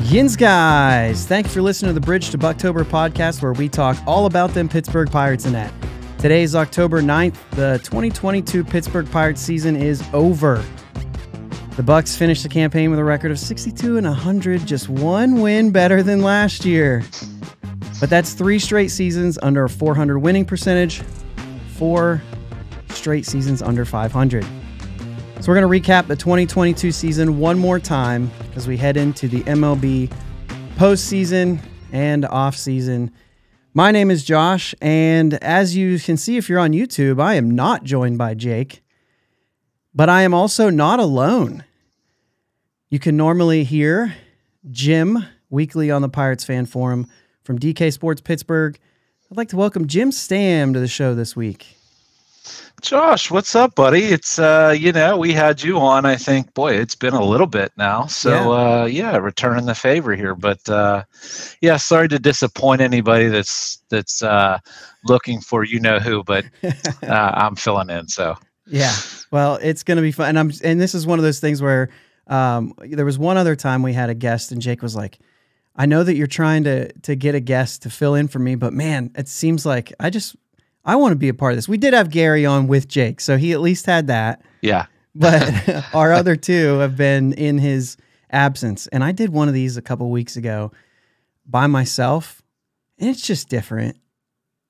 Yins guys, thanks for listening to the Bridge to Buctober podcast, where we talk all about them Pittsburgh Pirates and that. Today is October 9th. The 2022 Pittsburgh Pirates season is over. The Bucs finished the campaign with a record of 62-100, just one win better than last year. But that's 3 straight seasons under a .400 winning percentage, 4 straight seasons under 500. So we're going to recap the 2022 season one more time as we head into the MLB postseason and offseason. My name is Josh, and as you can see if you're on YouTube, I am not joined by Jake, but I am also not alone. You can normally hear Jim weekly on the Pirates Fan Forum from DK Sports Pittsburgh. I'd like to welcome Jim Stamm to the show this week. Josh, what's up, buddy? It's, we had you on, I think, boy, it's been a little bit now. So, returning the favor here. But, sorry to disappoint anybody that's looking for you-know-who, but I'm filling in, so. Yeah, well, it's going to be fun. And this is one of those things where there was one other time we had a guest, and Jake was like, I know that you're trying to get a guest to fill in for me, but, man, it seems like I want to be a part of this. We did have Gary on with Jake, so he at least had that. Yeah. But our other two have been in his absence. And I did one of these a couple weeks ago by myself, and it's just different.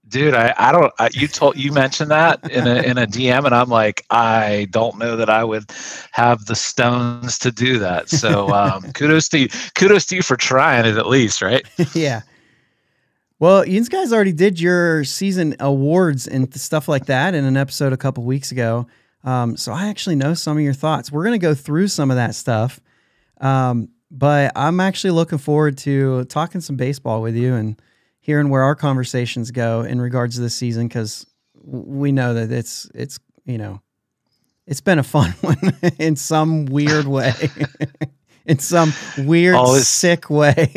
Dude, you mentioned that in a DM, and I'm like, I don't know that I would have the stones to do that. So kudos to you for trying it at least, right? Yeah. Well, you guys already did your season awards and stuff like that in an episode a couple weeks ago. So I actually know some of your thoughts. We're going to go through some of that stuff. But I'm actually looking forward to talking some baseball with you and hearing where our conversations go in regards to this season, because we know that it's been a fun one in some weird way, in some weird, sick way.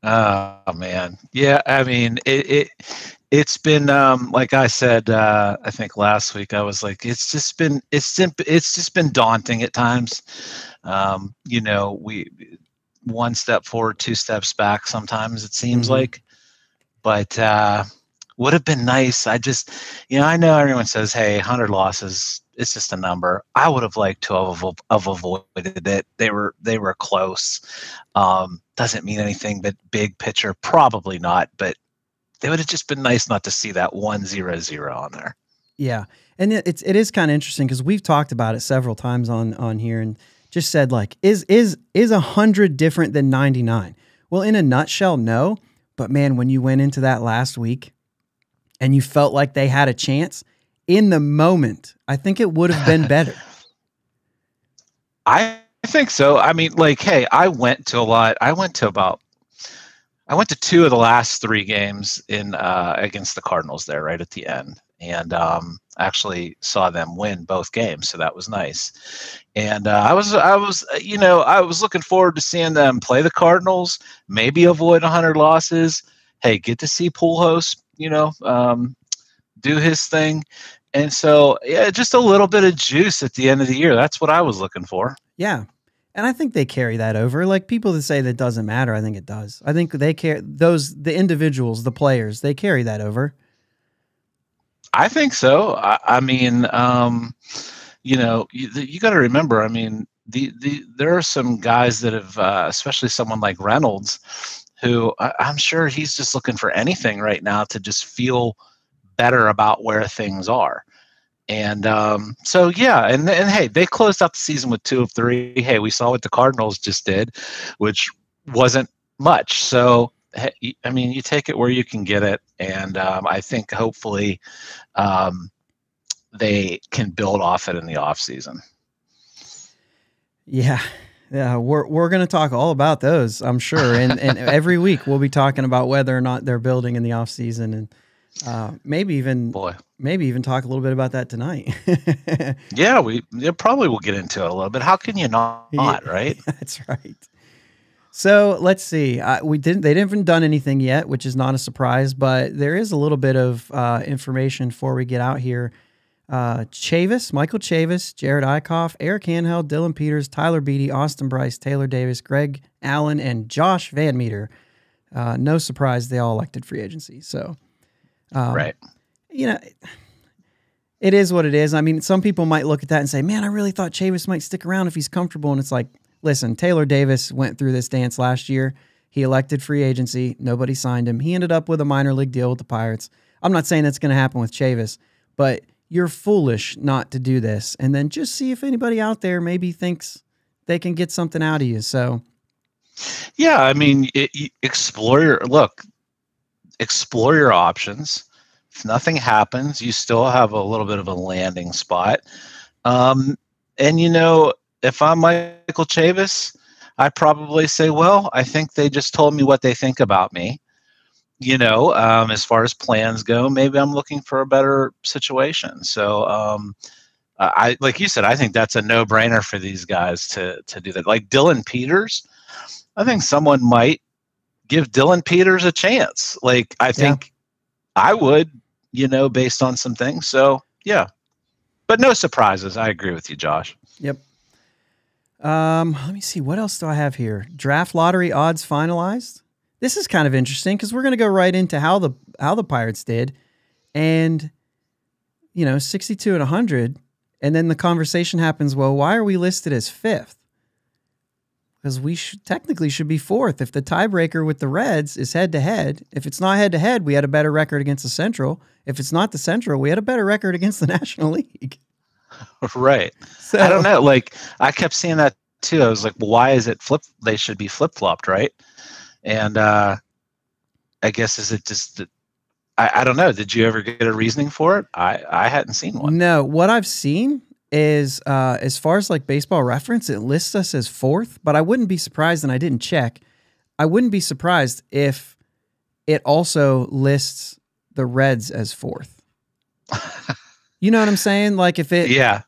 Oh man. Yeah. I mean, it's been, like I said, I think last week I was like, it's just been daunting at times. We one step forward, 2 steps back. Sometimes it seems like, but, would have been nice. I just, I know everyone says, hey, 100 losses, it's just a number. I would have liked to have avoided it. They were close. Doesn't mean anything, but big picture, probably not. But it would have just been nice not to see that 1-0-0 on there. Yeah, and it is kind of interesting because we've talked about it several times on here and just said, like, is 100 different than 99? Well, in a nutshell, no. But man, when you went into that last week and you felt like they had a chance in the moment, I think it would have been better. I think so. I mean, like, hey, I went to 2 of the last 3 games in against the Cardinals there right at the end, and actually saw them win both games, so that was nice. And I was looking forward to seeing them play the Cardinals, maybe avoid 100 losses. Hey, get to see Pujols, do his thing. And so, yeah, just a little bit of juice at the end of the year. That's what I was looking for. Yeah. And I think they carry that over. Like, people that say that doesn't matter, I think it does. I think they care, the individuals, the players, they carry that over. I think so. I mean, you got to remember, I mean, there are some guys that have, especially someone like Reynolds, who I'm sure he's just looking for anything right now to just feel better about where things are. And so, yeah, and hey, they closed out the season with 2 of 3. Hey, we saw what the Cardinals just did, which wasn't much. So, I mean, you take it where you can get it. And I think hopefully they can build off it in the off season. Yeah. Yeah, we're going to talk all about those, I'm sure. And every week we'll be talking about whether or not they're building in the off season, and maybe even talk a little bit about that tonight. Yeah, we probably will get into it a little bit. How can you not, right? That's right. So let's see. They haven't done anything yet, which is not a surprise, but there is a little bit of information before we get out here. Michael Chavis, Jared Eichhoff, Eric Handheld, Dylan Peters, Tyler Beatty, Austin Bryce, Taylor Davis, Greg Allen, and Josh Van Meter. No surprise, they all elected free agency. So, Right. You know, it is what it is. I mean, some people might look at that and say, man, I really thought Chavis might stick around if he's comfortable. And it's like, listen, Taylor Davis went through this dance last year. He elected free agency. Nobody signed him. He ended up with a minor league deal with the Pirates. I'm not saying that's going to happen with Chavis, but you're foolish not to do this. And then just see if anybody out there maybe thinks they can get something out of you. So, yeah, I mean, explore your options. If nothing happens, you still have a little bit of a landing spot. And, if I'm Michael Chavis, I probably say, well, I think they just told me what they think about me. As far as plans go, maybe I'm looking for a better situation. So, I like you said, I think that's a no-brainer for these guys to do that. Like Dylan Peters, I think someone might give Dylan Peters a chance. Like I think I would, based on some things. So yeah, but no surprises. I agree with you, Josh. Yep. Let me see. What else do I have here? Draft lottery odds finalized. This is kind of interesting because we're going to go right into how the Pirates did, and 62 and 100, and then the conversation happens. Well, why are we listed as fifth? Because we technically should be fourth. If the tiebreaker with the Reds is head to head, if it's not head to head, we had a better record against the Central. If it's not the Central, we had a better record against the National League. Right. So, I don't know. Like I kept seeing that too. I was like, well, why is it flip? They should be flip flopped, right? And I guess is it just that I don't know. Did you ever get a reasoning for it? I hadn't seen one. No, what I've seen is as far as like Baseball Reference, it lists us as fourth, but I wouldn't be surprised, and I didn't check. I wouldn't be surprised if it also lists the Reds as fourth. You know what I'm saying? Like if it, yeah.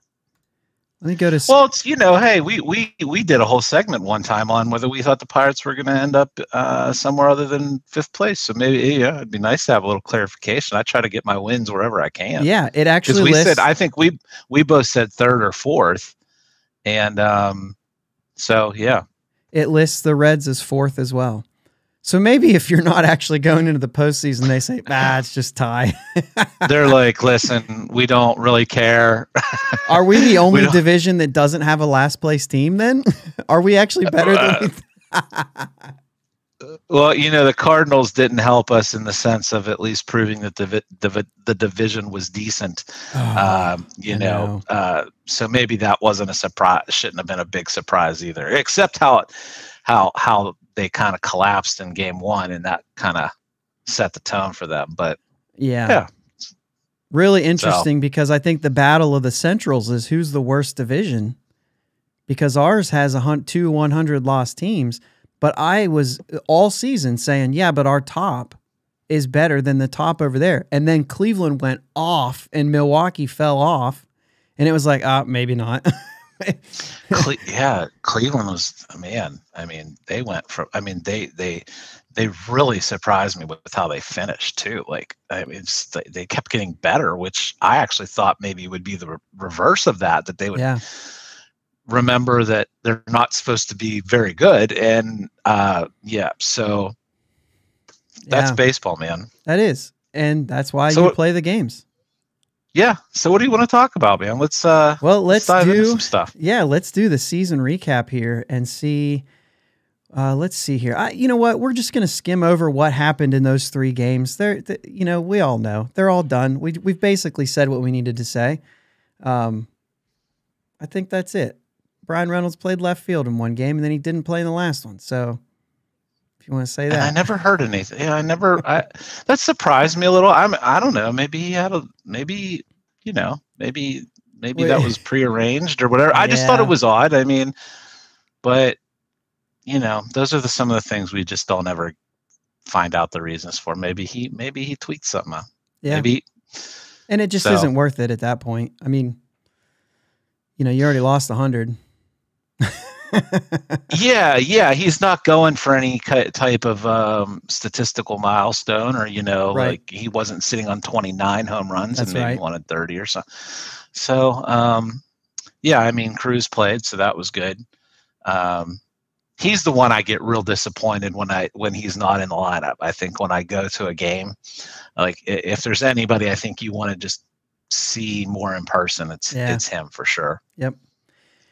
Let me go to. Well, it's hey, we did a whole segment one time on whether we thought the Pirates were going to end up somewhere other than fifth place. So maybe it'd be nice to have a little clarification. I try to get my wins wherever I can. Yeah, it actually we lists. Said I think we both said third or fourth, and so yeah, it lists the Reds as fourth as well. So maybe if you're not actually going into the postseason, they say, it's just tie. They're like, listen, we don't really care. Are we the only division that doesn't have a last place team then? Are we actually better than Well, the Cardinals didn't help us in the sense of at least proving that the division was decent. So maybe that wasn't a surprise. Shouldn't have been a big surprise either, except how they kind of collapsed in game one, and that kind of set the tone for them. But yeah. Really interesting because I think the battle of the Centrals is who's the worst division, because ours has 2 100 lost teams. But I was all season saying, but our top is better than the top over there. And then Cleveland went off and Milwaukee fell off. And it was like, maybe not. Cleveland was, man. I mean, they went from. I mean, they really surprised me with how they finished too. Like, I mean, they kept getting better, which I actually thought maybe would be the reverse of that. That they would remember that they're not supposed to be very good, and so that's baseball, man. That is, and that's why you play the games. Yeah. So what do you want to talk about, man? Let's dive into some stuff. Yeah, let's do the season recap here and see. Let's see here. You know what? We're just going to skim over what happened in those 3 games. We all know they're all done. We've basically said what we needed to say. I think that's it. Brian Reynolds played left field in one game, and then he didn't play in the last one. So if you want to say that. And I never heard anything. Yeah, that surprised me a little. I don't know. Maybe he had maybe that was prearranged or whatever. I just thought it was odd. I mean, but those are some of the things we just don't ever find out the reasons for. Maybe he tweaked something out. Yeah. Maybe. And it just isn't worth it at that point. I mean, you already lost 100. Yeah, he's not going for any type of statistical milestone, or Right. like he wasn't sitting on 29 home runs That's and maybe right. wanted 30 or so. So yeah, I mean Cruz played, so that was good. He's the one I get real disappointed when he's not in the lineup. I think when I go to a game, like if there's anybody I think you want to just see more in person, it's him for sure. Yep.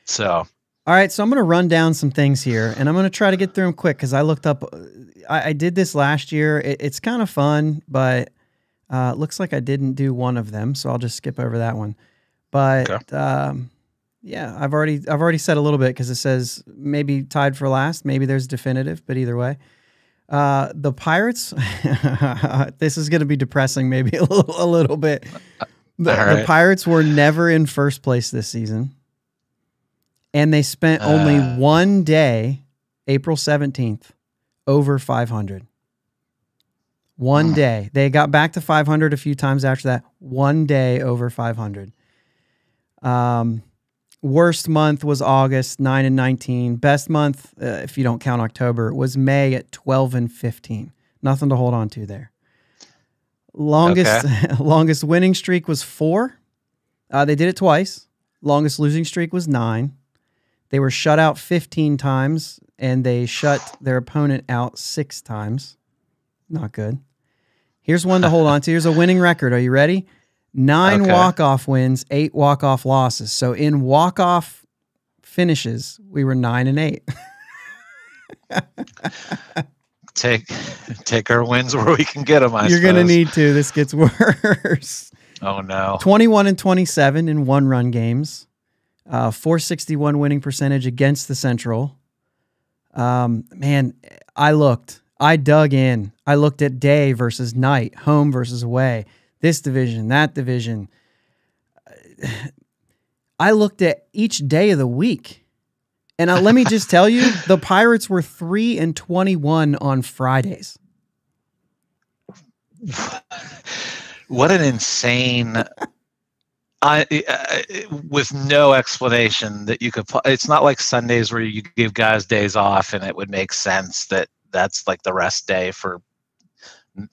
So all right, so I'm going to run down some things here, and I'm going to try to get through them quick because I looked up. I did this last year. It's kind of fun, but it looks like I didn't do one of them, so I'll just skip over that one. But okay. yeah, I've already said a little bit because it says maybe tied for last, maybe there's definitive, but either way, the Pirates. This is going to be depressing, maybe a little bit. The Pirates were never in first place this season. And they spent only one day, April 17th, over 500. One day. They got back to 500 a few times after that. One day over 500. Worst month was August, 9-19. Best month, if you don't count October, was May at 12-15. Nothing to hold on to there. Longest winning streak was 4. They did it twice. Longest losing streak was 9. They were shut out 15 times, and they shut their opponent out 6 times. Not good. Here's one to hold on to. Here's a winning record. Are you ready? 9 walk-off wins, 8 walk-off losses. So in walk-off finishes, we were 9-8. Take our wins where we can get them, I suppose. You're going to need to. This gets worse. Oh, no. 21-27 in one-run games. 461 winning percentage against the Central. Man, I dug in. I looked at day versus night, home versus away, this division, that division. I looked at each day of the week. And let me just tell you, the Pirates were 3-21 on Fridays. What an insane... with no explanation that you could. It's not like Sundays where you give guys days off, and it would make sense that that's like the rest day for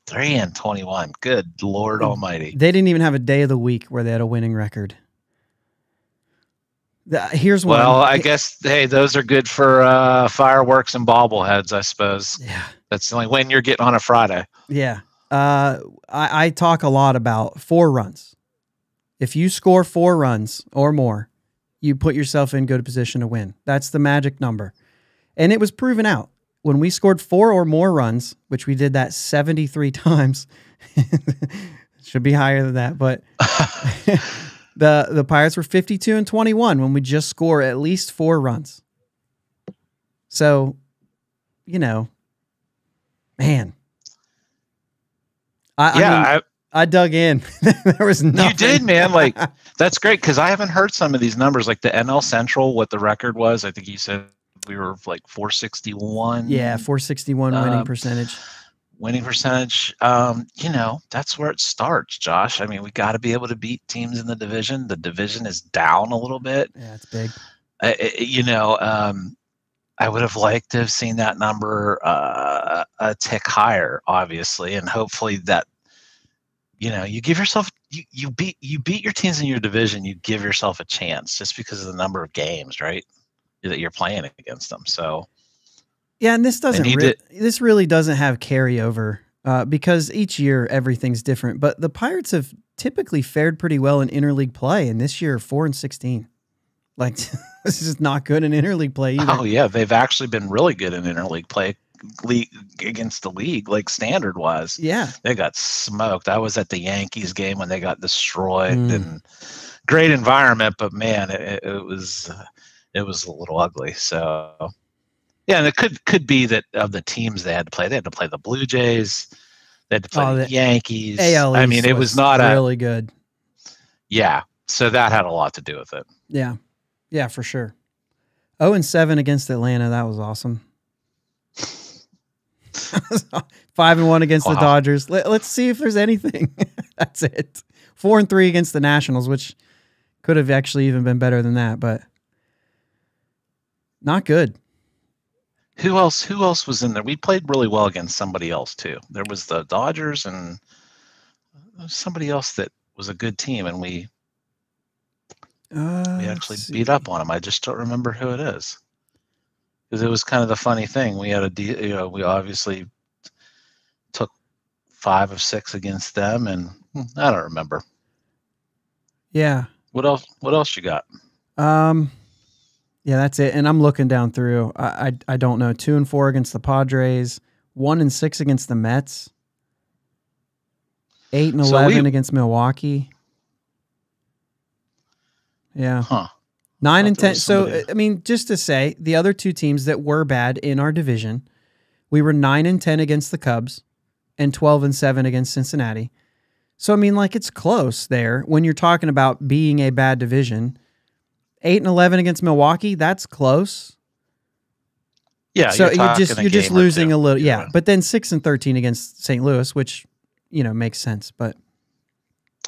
3-21. Good Lord Almighty! They didn't even have a day of the week where they had a winning record. Here's one. Well, I guess those are good for fireworks and bobbleheads, I suppose. Yeah, that's the only when you're getting on a Friday. Yeah, I talk a lot about 4 runs. If you score 4 runs or more, you put yourself in good position to win. That's the magic number. And it was proven out. When we scored 4 or more runs, which we did that 73 times, should be higher than that, but the Pirates were 52-21 when we just score at least 4 runs. So, man. I dug in. There was nothing. You did, man. Like, that's great because I haven't heard some of these numbers. Like the NL Central, what the record was. I think you said we were like 461. Yeah, 461 winning percentage. Winning percentage. That's where it starts, Josh. I mean, we got to be able to beat teams in the division. The division is down a little bit. Yeah, it's big. I would have liked to have seen that number a tick higher, obviously, and hopefully that. You give yourself you beat your teams in your division. You give yourself a chance just because of the number of games, right? That you're playing against them. So yeah, and this this really doesn't have carryover because each year everything's different. But the Pirates have typically fared pretty well in interleague play, and this year 4-16. Like this is not good in interleague play either. Oh yeah, they've actually been really good in interleague play. League against the league, like standard wise. Yeah, they got smoked. I was at the Yankees game when they got destroyed. And great environment, but man, it was a little ugly. So yeah, and it could be that of the teams they had to play the Blue Jays, they had to play the Yankees. AL I mean, it was not really good. Yeah, so that had a lot to do with it. Yeah, for sure. 0-7 against Atlanta. That was awesome. 5-1 against the Dodgers. Let's see if there's anything. That's it. 4-3 against the Nationals, which could have actually even been better than that. But Not good. Who else was in there? We played really well against somebody else too. There was the Dodgers and somebody else that was a good team, and we actually beat up on them. I just don't remember who it is, because it was kind of the funny thing. We had we obviously took 5 of 6 against them, and I don't remember. Yeah. What else you got? Yeah, that's it. And I'm looking down through. I don't know. 2-4 against the Padres. 1-6 against the Mets. 8-11 against Milwaukee. Yeah. 9-10. So I mean, just to say, the other two teams that were bad in our division, we were 9-10 against the Cubs, and 12-7 against Cincinnati. So I mean, like, it's close there when you're talking about being a bad division. 8-11 against Milwaukee, that's close. Yeah, so you're just losing a little. Yeah, but then 6-13 against St. Louis, which makes sense. But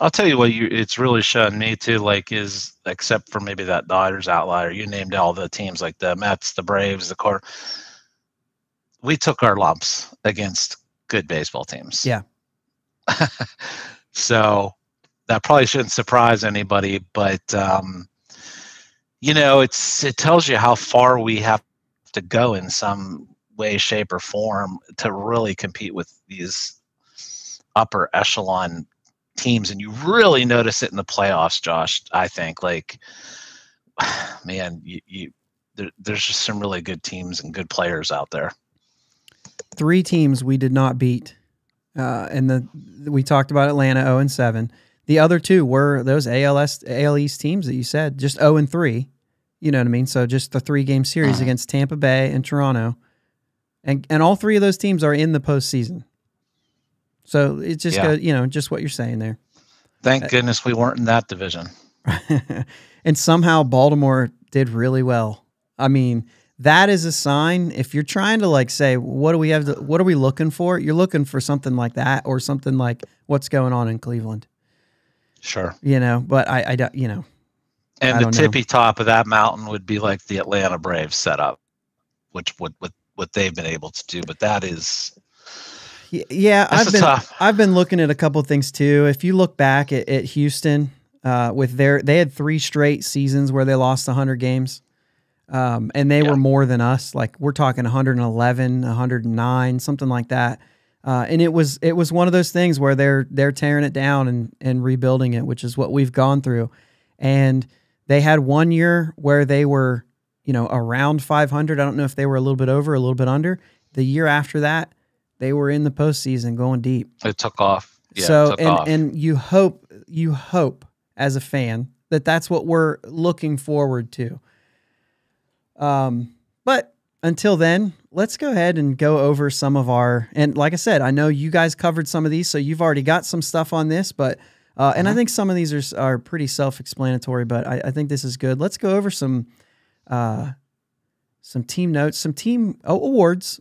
I'll tell you what, it's really shown me too. Like, is except for maybe that Dodgers outlier, you named all the teams like the Mets, the Braves, the Core. We took our lumps against good baseball teams. Yeah. So that probably shouldn't surprise anybody, but it tells you how far we have to go in some way, shape, or form to really compete with these upper echelon teams. And you really notice it in the playoffs, Josh. I think, like, man, there's just some really good teams and good players out there. 3 teams we did not beat. And we talked about Atlanta 0-7. The other 2 were those AL East teams that you said, just 0-3. You know what I mean? So just the 3-game series against Tampa Bay and Toronto. And all 3 of those teams are in the postseason. So it just goes, just what you're saying there. Thank goodness we weren't in that division. And somehow Baltimore did really well. I mean, that is a sign. If you're trying to say, what are we looking for? You're looking for something like that, or something like what's going on in Cleveland. Sure. But I don't, And the tippy top of that mountain would be like the Atlanta Braves setup, which what they've been able to do. But that is, yeah, I've been looking at a couple of things too. If you look back at Houston, they had 3 straight seasons where they lost 100 games. And they were more than us. Like, we're talking 111, 109, something like that. And it was one of those things where they're tearing it down and rebuilding it, which is what we've gone through. And they had 1 year where they were, around 500. I don't know if they were a little bit over, a little bit under. The year after that, they were in the postseason going deep. It took off. Yeah, so, and you hope as a fan that that's what we're looking forward to. But until then, let's go ahead and go over some of and like I said, I know you guys covered some of these, so you've already got some stuff on this, but, and I think some of these are pretty self-explanatory, but I think this is good. Let's go over some team notes, some team awards.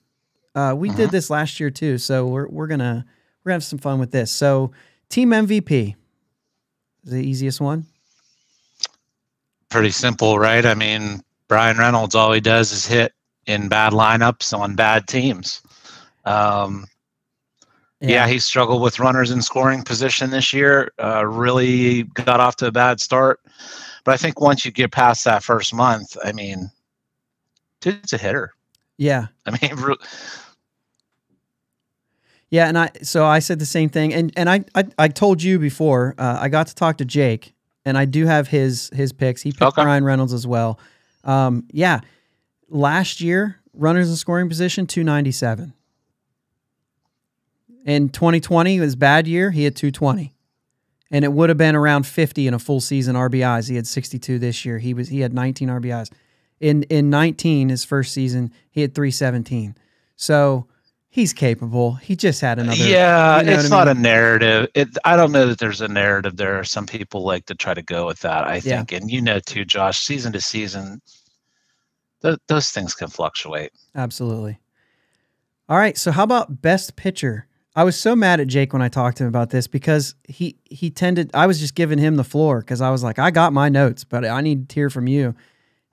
We did this last year too, so we're gonna have some fun with this. So, team MVP is the easiest one. Pretty simple, right? I mean, Brian Reynolds, all he does is hit in bad lineups on bad teams. He struggled with runners in scoring position this year. Really got off to a bad start. But I think once you get past that first month, I mean, dude's a hitter. Yeah. I mean, yeah, and I said the same thing. And I told you before, I got to talk to Jake, and I do have his picks. He picked Brian Reynolds as well. Last year, runners in scoring position, 297. In 2020, his bad year, he had 220. And it would have been around 50 in a full season RBIs. He had 62 this year. He had 19 RBIs. In 19, his first season, he had 317. So he's capable. He just had another. Yeah, it's not a narrative. I don't know that there's a narrative there. Some people like to try to go with that, I think. And too, Josh, season to season, those things can fluctuate. Absolutely. All right, so how about best pitcher? I was so mad at Jake when I talked to him about this because I was just giving him the floor because I was like, I got my notes, but I need to hear from you.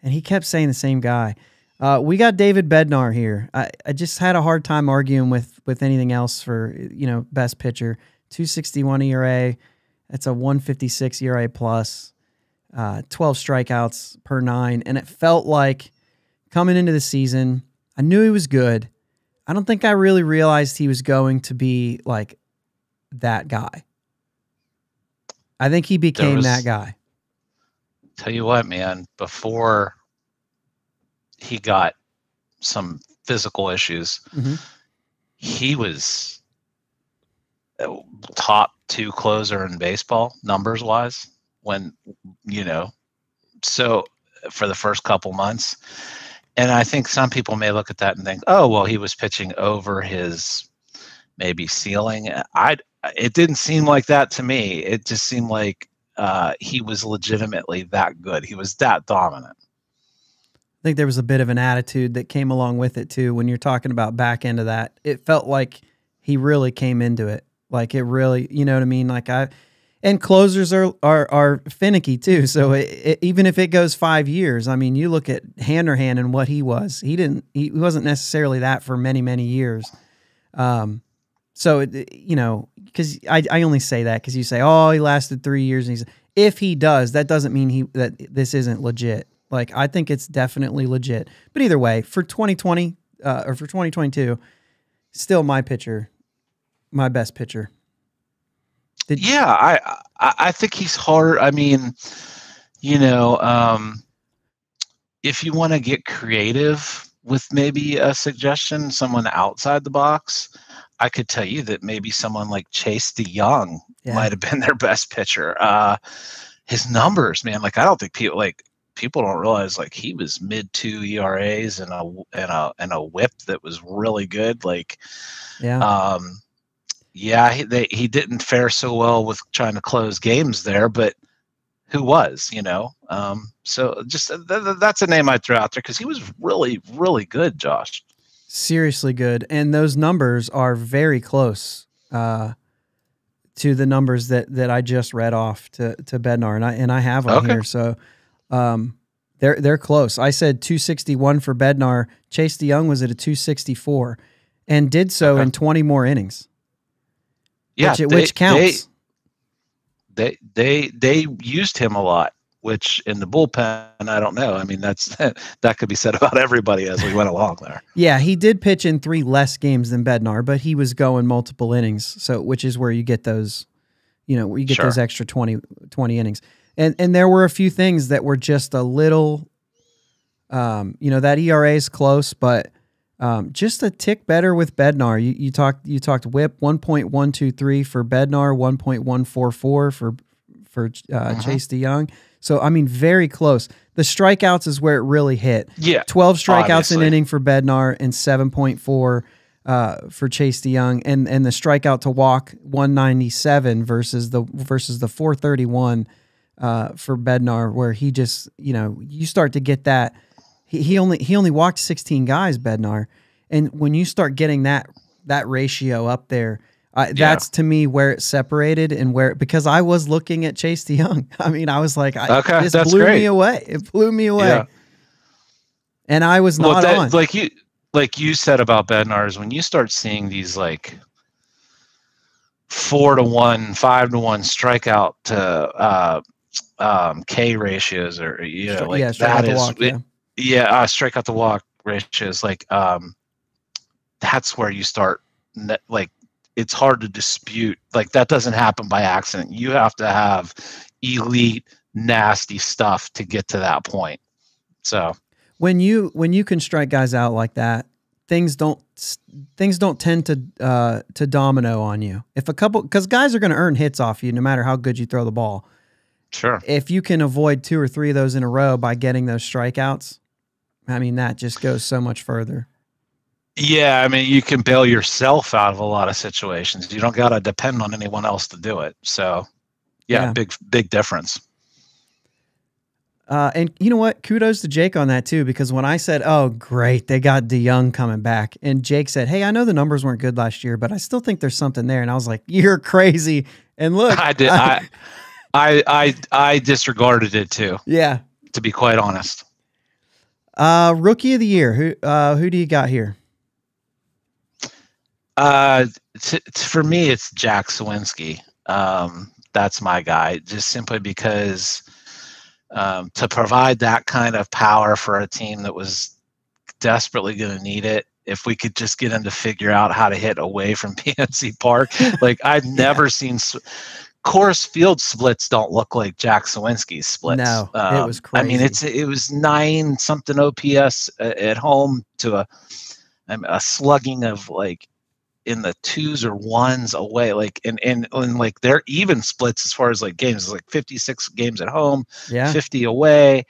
And he kept saying the same guy. We got David Bednar here. I just had a hard time arguing with anything else for, best pitcher. 261 ERA. That's a 156 ERA plus. 12 strikeouts per 9. And it felt like coming into the season, I knew he was good. I don't think I really realized he was going to be like that guy. I think he became that guy. Tell you what, man, before he got some physical issues, he was top 2 closer in baseball, numbers wise, so for the first couple months. And I think some people may look at that and think, oh, well, he was pitching over his maybe ceiling. It didn't seem like that to me. It just seemed like he was legitimately that good. He was that dominant. I think there was a bit of an attitude that came along with it too. When you're talking about back end of that, it felt like he really came into it. Like it really, you know what I mean? And closers are finicky too. So even if it goes 5 years, I mean, you look at Hanrahan and what he was. He wasn't necessarily that for many, many years. So because I only say that because you say, oh, he lasted 3 years. And if he does, that doesn't mean that this isn't legit. Like I think it's definitely legit. But either way, for 2020 or for 2022, still my best pitcher. I think he's hard. I mean, if you want to get creative with maybe a suggestion, someone outside the box, I could tell you that maybe someone like Chase DeYoung might have been their best pitcher. His numbers, man, like I don't think people don't realize like he was mid 2 ERAs and a whip that was really good. He didn't fare so well with trying to close games there, but who was, so just that's a name I'd throw out there because he was really, really good, Josh. Seriously good. And those numbers are very close to the numbers that I just read off to Bednar, and I have them here. So they're close. I said 261 for Bednar. Chase DeYoung was at a 264 and did so in 20 more innings. Yeah, which counts. They used him a lot, which in the bullpen, I don't know. I mean, that could be said about everybody as we went along there. Yeah, he did pitch in 3 less games than Bednar, but he was going multiple innings. So, which is where you get those, where you get those extra 20 innings. And there were a few things that were just a little, that ERA is close, but just a tick better with Bednar. You talked whip 1.123 for Bednar, 1.144 for Chase DeYoung. So I mean, very close. The strikeouts is where it really hit. Yeah, 12 strikeouts an inning for Bednar and 7.4 for Chase DeYoung, and the strikeout to walk 197 versus the 431 for Bednar, where he just you start to get that. He only walked 16 guys, Bednar, and when you start getting that ratio up there, that's to me where it separated and because I was looking at Chase DeYoung. I mean, I was like, this blew me away. It blew me away, and I was not on. Like you said about Bednar is when you start seeing these like 4-1, 5-1 strikeout to K ratios, or that is walk, strikeout to walk ratios, like that's where you start it's hard to dispute. Like that doesn't happen by accident. You have to have elite nasty stuff to get to that point. So when you can strike guys out like that, things don't tend to domino on you. Because guys are going to earn hits off you no matter how good you throw the ball. Sure. If you can avoid 2 or 3 of those in a row by getting those strikeouts, I mean, that just goes so much further. Yeah, I mean, you can bail yourself out of a lot of situations. You don't got to depend on anyone else to do it. So, big difference. And you know what? Kudos to Jake on that too, because when I said, "Oh, great, they got DeYoung coming back," and Jake said, "Hey, I know the numbers weren't good last year, but I still think there's something there," and I was like, "You're crazy." And look, I did. I disregarded it too. Yeah, to be quite honest. Rookie of the year. Who do you got here? For me, it's Jack Sawinski. That's my guy, just simply because to provide that kind of power for a team that was desperately going to need it. If we could just get him to figure out how to hit away from PNC Park, like I've never seen. Coors Field splits don't look like Jack Sawinski's splits. No, it was crazy. I mean, it was 9 something OPS at home to a slugging of like in the 2s or 1s away, like and like they're even splits as far as like games. It's like 56 games at home, 50 away.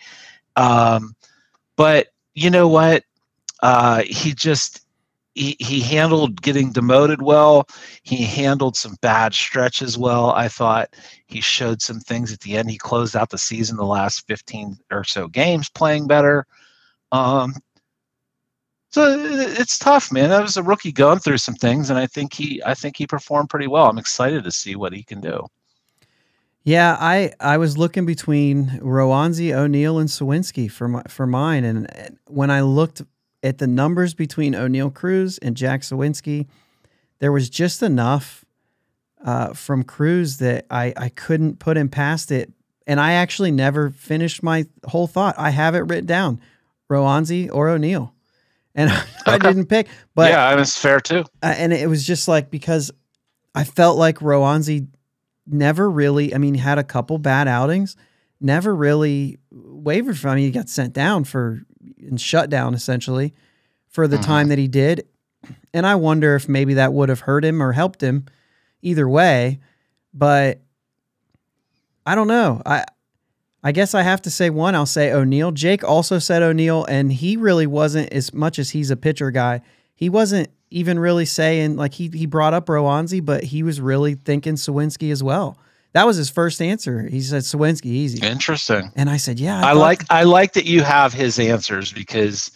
But you know what? He handled getting demoted well. He handled some bad stretches well. I thought he showed some things at the end. He closed out the season, the last 15 or so games, playing better. So it's tough, man. That was a rookie going through some things, and I think he performed pretty well. I'm excited to see what he can do. Yeah, I was looking between Roansy, O'Neill, and Sawinski for mine, and when I looked at the numbers between O'Neill Cruz and Jack Sawinski, there was just enough from Cruz that I couldn't put him past it. And I actually never finished my whole thought. I have it written down, Roansy or O'Neill. And I didn't pick. But yeah, it's fair too. And it was just like, because I felt like Roansy never really, I mean, he had a couple bad outings, never really wavered from. I mean, he got sent down and shut down essentially for the time that he did. And I wonder if maybe that would have hurt him or helped him either way, but I don't know. I guess I have to say one, I'll say O'Neill. Jake also said O'Neill, and he really wasn't, as much as he's a pitcher guy, he wasn't even really saying, like, he brought up Roansy, but he was really thinking Sawinski as well. That was his first answer. He said Sawinski, easy. Interesting. And I said, yeah. I like that you have his answers, because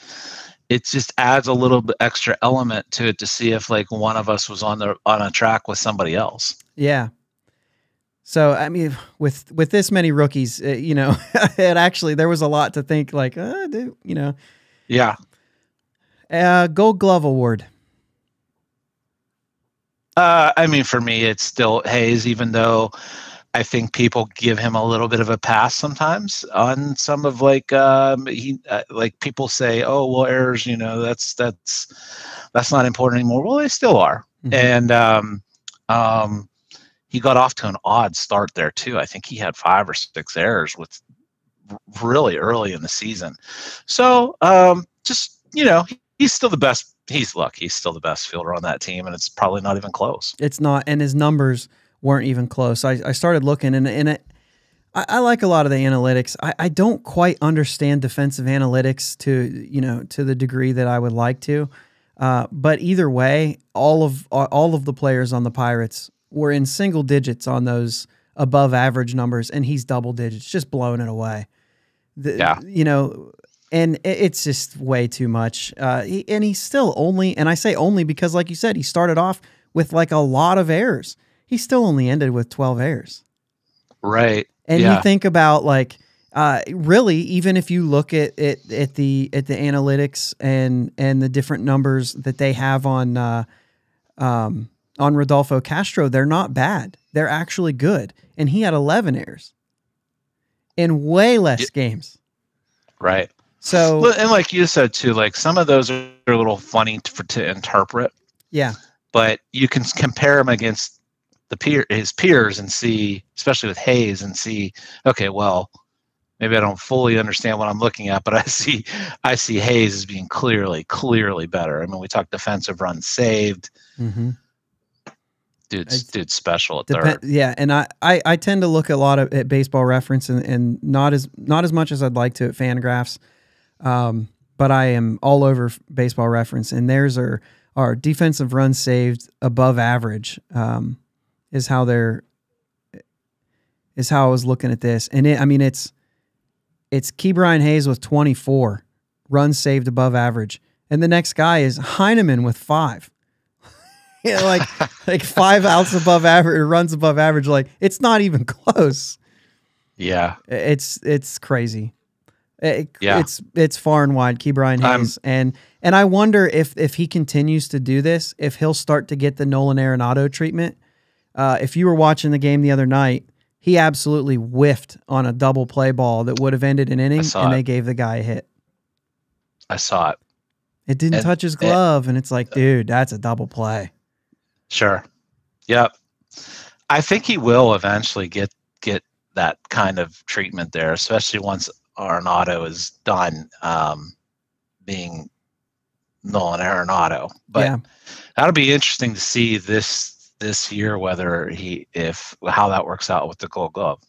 it just adds a little bit extra element to it to see if like one of us was on a track with somebody else. Yeah. So, I mean, with this many rookies, there was a lot to think, like, Yeah. Gold Glove Award. I mean, for me, it's still Hayes, even though I think people give him a little bit of a pass sometimes on some of like people say, oh, well, errors, that's not important anymore. Well, they still are. Mm-hmm. And he got off to an odd start there too. I think he had 5 or 6 errors with really early in the season. So he's still the best. He's still the best fielder on that team, and it's probably not even close. It's not, and his numbers weren't even close. I started looking, and I like a lot of the analytics. I don't quite understand defensive analytics to the degree that I would like to. But either way, all of the players on the Pirates were in single digits on those above average numbers, and he's double digits, just blowing it away. And it's just way too much. And he's still only, and I say only because, like you said, he started off with like a lot of errors. He still only ended with 12 errors. Right. And you think about like, really, even if you look at the analytics and the different numbers that they have on Rodolfo Castro, they're not bad. They're actually good. And he had 11 errors in way less games. Right. So, and like you said too, like some of those are a little funny to interpret. Yeah. But you can compare him against his peers and see, especially with Hayes, and see, okay, well, maybe I don't fully understand what I'm looking at, but I see Hayes as being clearly better. I mean, we talked defensive runs saved. Mm-hmm. Dude's special at third. Yeah, and I tend to look a lot at Baseball Reference and not as much as I'd like to at Fangraphs. But I am all over Baseball Reference, and theirs are defensive runs saved above average, is how I was looking at this. And it's Ke'Bryan Hayes with 24 runs saved above average, and the next guy is Heineman with 5. like 5 outs above average, runs above average. Like, it's not even close. Yeah, it's crazy. It's far and wide, Key Brian Hayes. And I wonder if he continues to do this, if he'll start to get the Nolan Arenado treatment. If you were watching the game the other night, he absolutely whiffed on a double play ball that would have ended an inning, and they gave the guy a hit. I saw it. It didn't touch his glove, and it's like, dude, that's a double play. Sure. Yep. I think he will eventually get that kind of treatment there, especially once Arenado is done being Nolan Arenado. But that'll be interesting to see this year whether how that works out with the Gold Glove.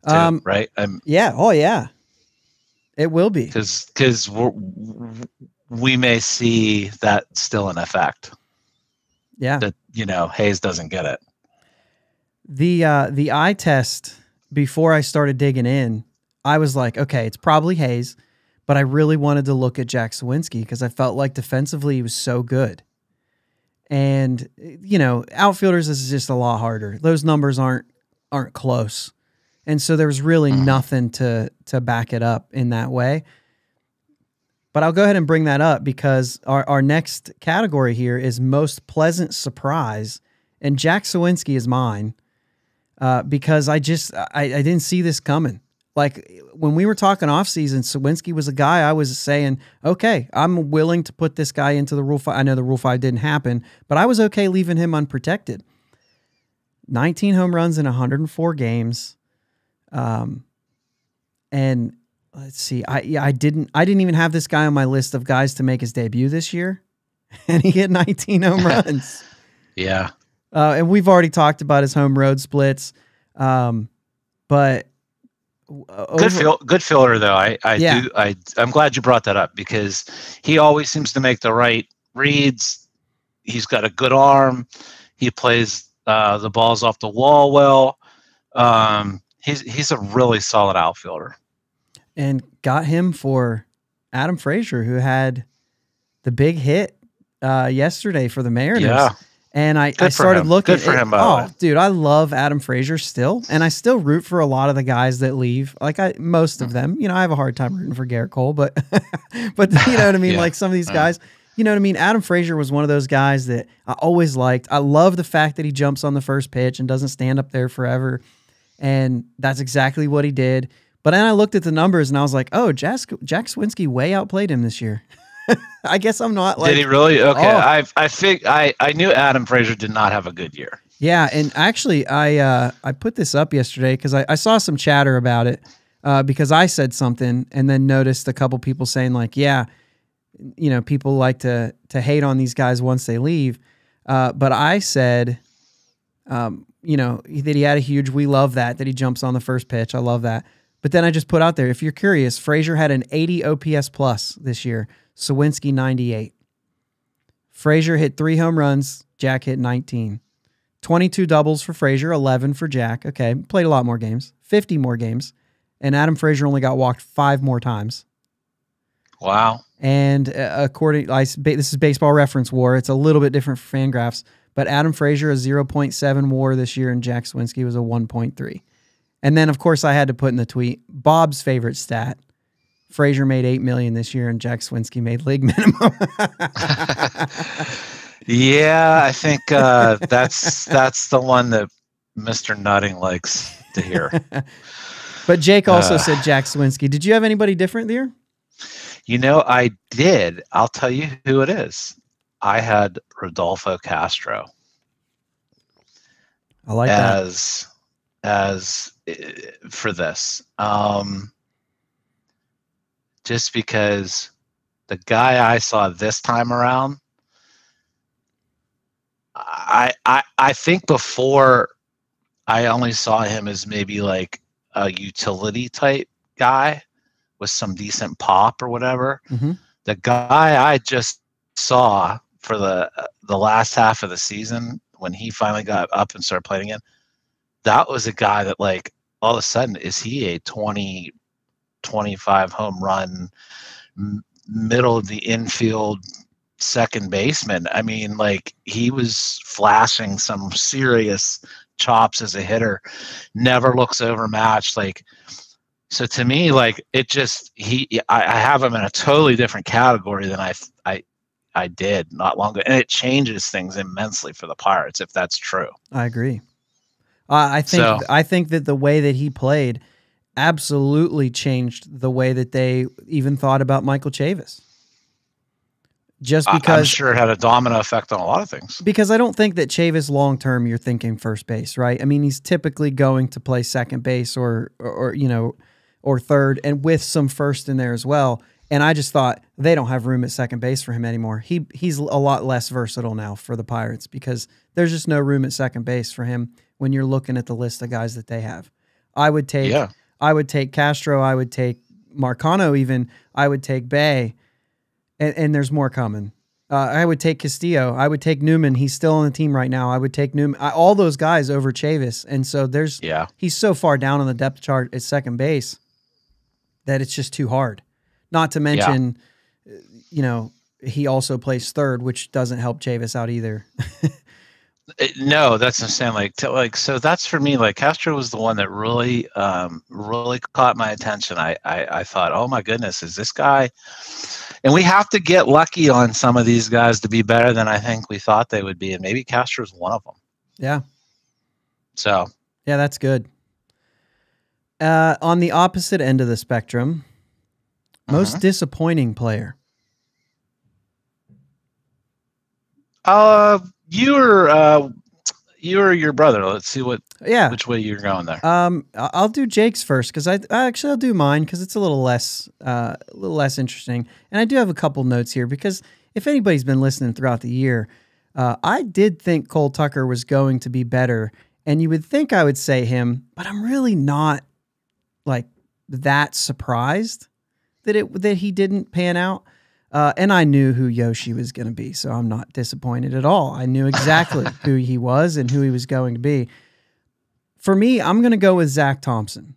Too, right? Yeah. Oh yeah. It will be because we may see that still in effect. Yeah. That Hayes doesn't get it. The eye test before I started digging in, I was like, okay, it's probably Hayes, but I really wanted to look at Jack Sawinski because I felt like defensively he was so good. And outfielders is just a lot harder. Those numbers aren't close. And so there was really nothing to back it up in that way. But I'll go ahead and bring that up because our next category here is most pleasant surprise. And Jack Sawinski is mine because I didn't see this coming. Like when we were talking off season, Sawinski was a guy I was saying, okay, I'm willing to put this guy into the Rule 5. I know the Rule 5 didn't happen, but I was okay leaving him unprotected. 19 home runs in 104 games. And let's see, I didn't even have this guy on my list of guys to make his debut this year, and he hit 19 home runs. Yeah. And we've already talked about his home road splits. But good fielder though. I'm glad you brought that up because he always seems to make the right reads. He's got a good arm. He plays the balls off the wall well. He's a really solid outfielder. And got him for Adam Frazier, who had the big hit yesterday for the Mariners. Yeah. And I started looking. Good for him, by the way. Dude, I love Adam Frazier still, and I still root for a lot of the guys that leave. Like most of them, I have a hard time rooting for Garrett Cole, but you know what I mean. Like some of these guys, you know what I mean. Adam Frazier was one of those guys that I always liked. I love the fact that he jumps on the first pitch and doesn't stand up there forever, and that's exactly what he did. But then I looked at the numbers and I was like, oh, Jack Sawinski way outplayed him this year. I guess I'm not like. Did he really? Okay, I knew Adam Frazier did not have a good year. Yeah, and actually, I put this up yesterday because I saw some chatter about it because I said something and then noticed a couple people saying like, yeah, people like to hate on these guys once they leave, but I said, that he had a huge. We love that he jumps on the first pitch. I love that. But then I just put out there, if you're curious, Frazier had an 80 OPS plus this year. Sawinski 98. Frazier hit 3 home runs. Jack hit 19. 22 doubles for Frazier, 11 for Jack. Okay, played a lot more games, 50 more games. And Adam Frazier only got walked 5 more times. Wow. And this is Baseball Reference WAR. It's a little bit different for Fangraphs. But Adam Frazier, a 0.7 WAR this year, and Jack Sawinski was a 1.3. And then, of course, I had to put in the tweet, Bob's favorite stat. Frazier made $8 million this year, and Jack Sawinski made league minimum. Yeah, I think that's the one that Mr. Nutting likes to hear. But Jake also said Jack Sawinski. Did you have anybody different there? I did. I'll tell you who it is. I had Rodolfo Castro. I like that. As for this. Just because the guy I saw this time around, I think before I only saw him as maybe like a utility type guy with some decent pop or whatever. Mm-hmm. The guy I just saw for the last half of the season when he finally got up and started playing again, that was a guy that like all of a sudden is he a 20, 25 home run, middle of the infield second baseman. I mean, like he was flashing some serious chops as a hitter, never looks overmatched. Like So to me, like it just I have him in a totally different category than I did not long ago, and it changes things immensely for the Pirates if that's true. I agree. So I think that the way that he played absolutely changed the way that they even thought about Michael Chavis. Just because I'm sure it had a domino effect on a lot of things. Because I don't think that Chavis long term you're thinking first base, right? I mean, he's typically going to play second base or third, and with some first in there as well. And I just thought they don't have room at second base for him anymore. He's a lot less versatile now for the Pirates because there's just no room at second base for him when you're looking at the list of guys that they have. I would take Castro, I would take Marcano even, I would take Bay. And there's more coming. I would take Castillo. I would take Newman. He's still on the team right now. I would take Newman. All those guys over Chavis. And so he's so far down on the depth chart at second base that it's just too hard. Not to mention, he also plays third, which doesn't help Chavis out either. No, that's what I'm saying. So that's for me. Like Castro was the one that really caught my attention. I thought, oh my goodness, is this guy? And we have to get lucky on some of these guys to be better than I think we thought they would be, and maybe Castro's one of them. Yeah. So. Yeah, that's good. On the opposite end of the spectrum, most disappointing player. You or your brother. Let's see which way you're going there. I'll do Jake's first because I'll do mine because it's a little less interesting, and I do have a couple notes here because if anybody's been listening throughout the year, I did think Cole Tucker was going to be better, and you would think I would say him, but I'm really not like that surprised that he didn't pan out. And I knew who Yoshi was going to be, so I'm not disappointed at all. I knew exactly who he was and who he was going to be. For me, I'm going to go with Zach Thompson.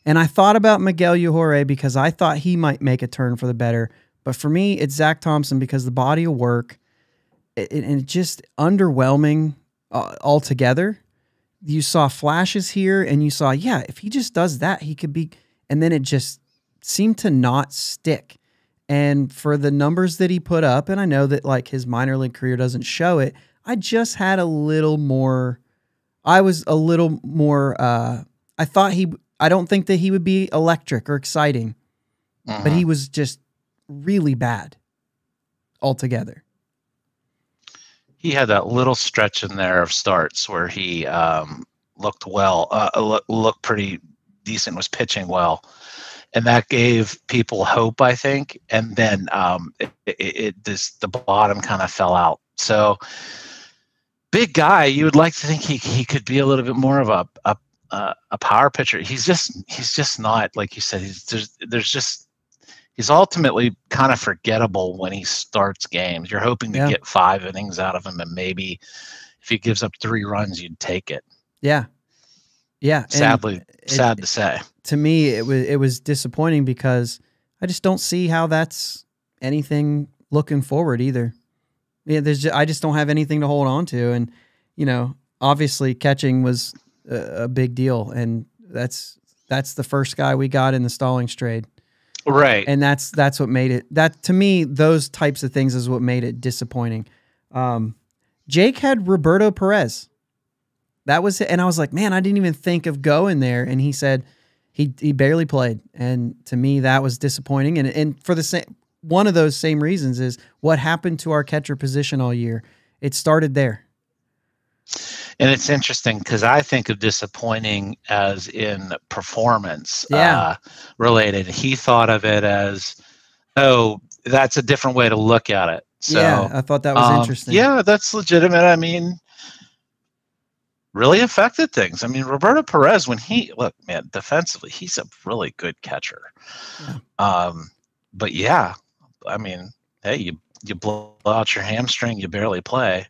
And I thought about Miguel Yajure because I thought he might make a turn for the better. But for me, it's Zach Thompson because the body of work and just underwhelming altogether. You saw flashes here and you saw, if he just does that, he could be. And then it just seemed to not stick. And for the numbers that he put up, and I know that like his minor league career doesn't show it, I just had a little more. I was a little more. I don't think that he would be electric or exciting, but he was just really bad altogether. He had that little stretch in there of starts where he looked pretty decent, was pitching well. And that gave people hope, I think. And then the bottom kind of fell out. So big guy, you would like to think he could be a little bit more of a power pitcher. He's just not, like you said. He's ultimately kind of forgettable when he starts games. You're hoping to get 5 innings out of him, and maybe if he gives up 3 runs, you'd take it. Yeah. Yeah. Sad to say. To me, it was disappointing because I just don't see how that's anything looking forward either. Yeah, I just don't have anything to hold on to, and obviously catching was a big deal, and that's the first guy we got in the Stallings trade, right? And that's what made it. That to me, those types of things is what made it disappointing. Jake had Roberto Perez. That was it, and I was like, man, I didn't even think of going there, and he said. He barely played, and to me that was disappointing. And for the same one of those same reasons is what happened to our catcher position all year. It started there. And it's interesting because I think of disappointing as in performance related. He thought of it as, oh, that's a different way to look at it. So I thought that was interesting. Yeah, that's legitimate. I mean, really affected things. I mean, Roberto Perez, defensively, he's a really good catcher. Yeah. But I mean, hey, you blow out your hamstring, you barely play.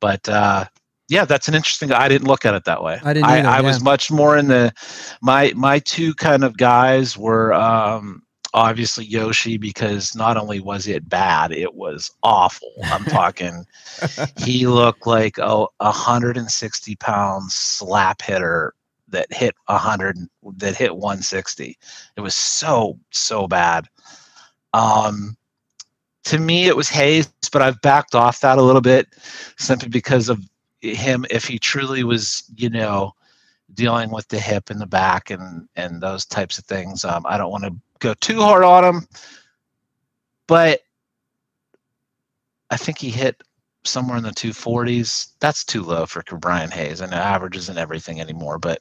But that's an interesting. I didn't look at it that way. I didn't either, I was much more in my two kind of guys were obviously Yoshi, because not only was it bad, it was awful. I'm talking, he looked like a 160-pound slap hitter that hit 100, that hit 160. It was so bad. To me, it was Hayes, but I've backed off that a little bit simply because of him. If he truly was, dealing with the hip and the back and those types of things, I don't want to go too hard on him. But I think he hit somewhere in the 240s. That's too low for Brian Hayes, and the average isn't everything anymore. But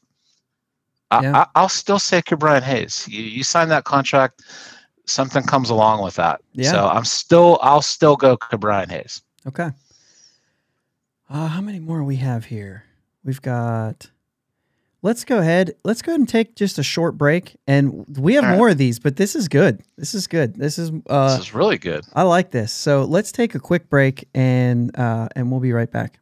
I'll still say Brian Hayes. You sign that contract, something comes along with that. Yeah. So I'll still go Brian Hayes. Okay. How many more we have here? We've got. Let's go ahead and take just a short break, and we have more of these, but this is good. This is really good. I like this. So let's take a quick break, and we'll be right back.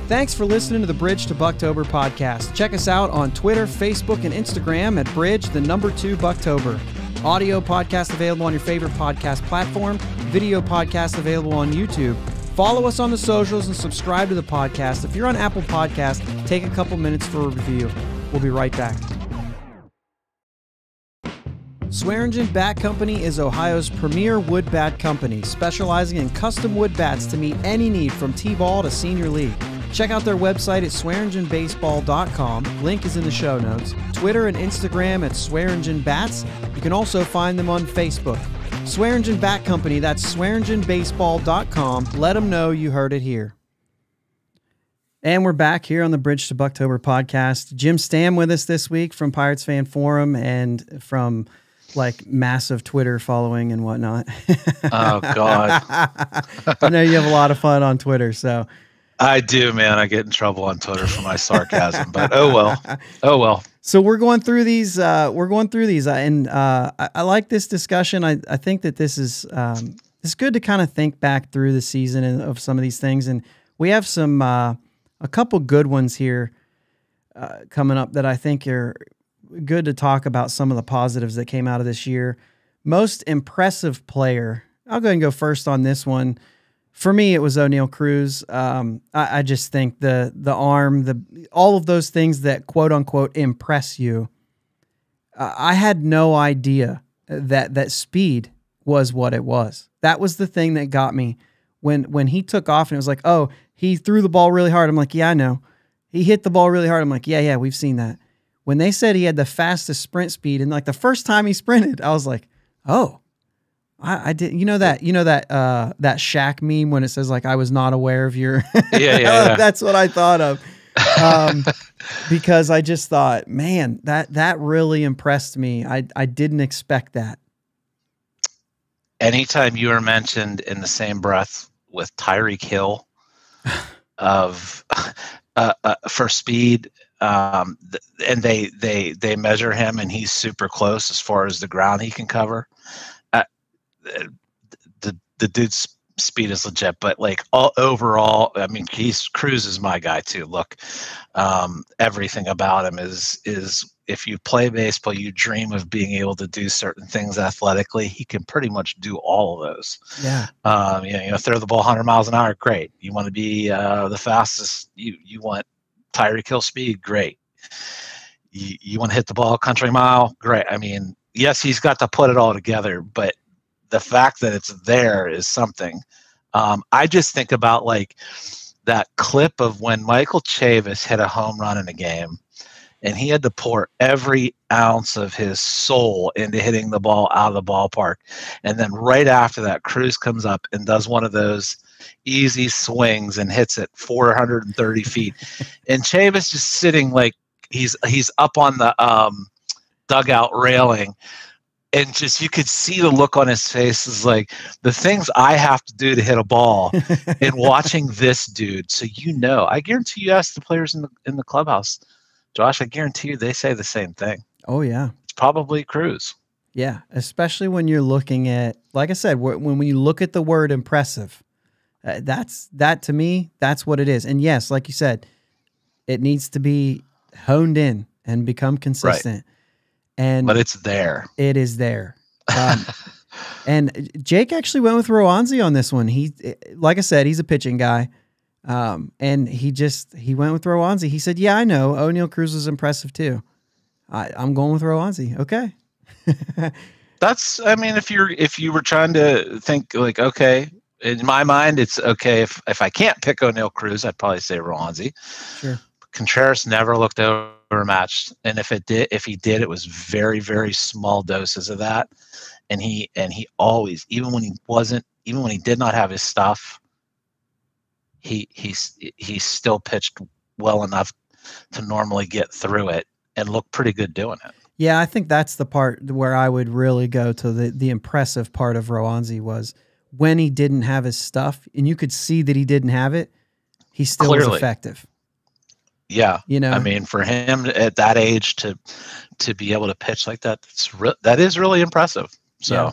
Thanks for listening to the Bridge to Buctober podcast. Check us out on Twitter, Facebook, and Instagram at Bridge2 Buctober. Audio podcast available on your favorite podcast platform. Video podcast available on YouTube. Follow us on the socials and subscribe to the podcast. If you're on Apple Podcasts, take a couple minutes for a review. We'll be right back. Swearingen Bat Company is Ohio's premier wood bat company, specializing in custom wood bats to meet any need from T-ball to senior league. Check out their website at swearingenbaseball.com. Link is in the show notes. Twitter and Instagram at Swearingen Bats. You can also find them on Facebook. Swearingen Bat Company, that's swearingenbaseball.com. Let them know you heard it here. And we're back here on the Bridge to Buctober podcast. Jim Stamm with us this week from Pirates Fan Forum and from massive Twitter following and whatnot. Oh, God. I know you have a lot of fun on Twitter, so. I do, man. I get in trouble on Twitter for my sarcasm, but oh well. So we're going through these. And I like this discussion. I think that this is it's good to kind of think back through the season and of some of these things, and we have some a couple good ones here coming up that I think are good to talk about. Some of the positives that came out of this year. Most impressive player. I'll go ahead and go first on this one. For me, it was O'Neal Cruz. I just think the arm, all of those things that quote unquote impress you. I had no idea that speed was what it was. That was the thing that got me when he took off and it was like, oh, he threw the ball really hard. I'm like, yeah, I know. He hit the ball really hard. I'm like, yeah, we've seen that. When they said he had the fastest sprint speed, and the first time he sprinted, I was like, oh. I did, that Shaq meme when it says I was not aware of your, yeah. That's what I thought of. Because I just thought, man, that really impressed me. I didn't expect that. Anytime you are mentioned in the same breath with Tyreek Hill for speed, and they measure him and he's super close as far as the ground he can cover. The dude's speed is legit, but overall, I mean, Cruz is my guy too. Look, everything about him is if you play baseball, you dream of being able to do certain things athletically. He can pretty much do all of those. Yeah. Throw the ball 100 miles an hour, great. You want to be the fastest. You want Tyreek Hill speed, great. You want to hit the ball country mile, great. I mean, yes, he's got to put it all together, but the fact that it's there is something. I just think about that clip of when Michael Chavis hit a home run in a game and he had to pour every ounce of his soul into hitting the ball out of the ballpark. And then right after that, Cruz comes up and does one of those easy swings and hits it 430 feet. And Chavis just sitting he's up on the dugout railing. And just you could see the look on his face is the things I have to do to hit a ball and watching this dude. So I guarantee you ask the players in the clubhouse, Josh, I guarantee you they say the same thing. Oh, yeah. It's probably Cruz. Yeah, especially when you're looking at, like I said, when you look at the word impressive, that to me, that's what it is. And yes, like you said, it needs to be honed in and become consistent. Right. But it's there. It is there. And Jake actually went with Roanzi on this one. He, like I said, he's a pitching guy. And he went with Rowanzi. He said, yeah, I know. O'Neal Cruz was impressive too. I'm going with Rowanzi. Okay. I mean, if you were trying to think like, okay, in my mind, it's okay. If I can't pick O'Neal Cruz, I'd probably say Rowanzi. Sure. Contreras never looked overmatched. And if he did, it was very, very small doses of that. And he always, even when he did not have his stuff, he still pitched well enough to normally get through it and look pretty good doing it. Yeah, I think that's the part where I would really go to the impressive part of Rowanzi was when he didn't have his stuff, and you could see that he didn't have it, he still was effective. Yeah, I mean, for him at that age to be able to pitch like that, that is really impressive. So,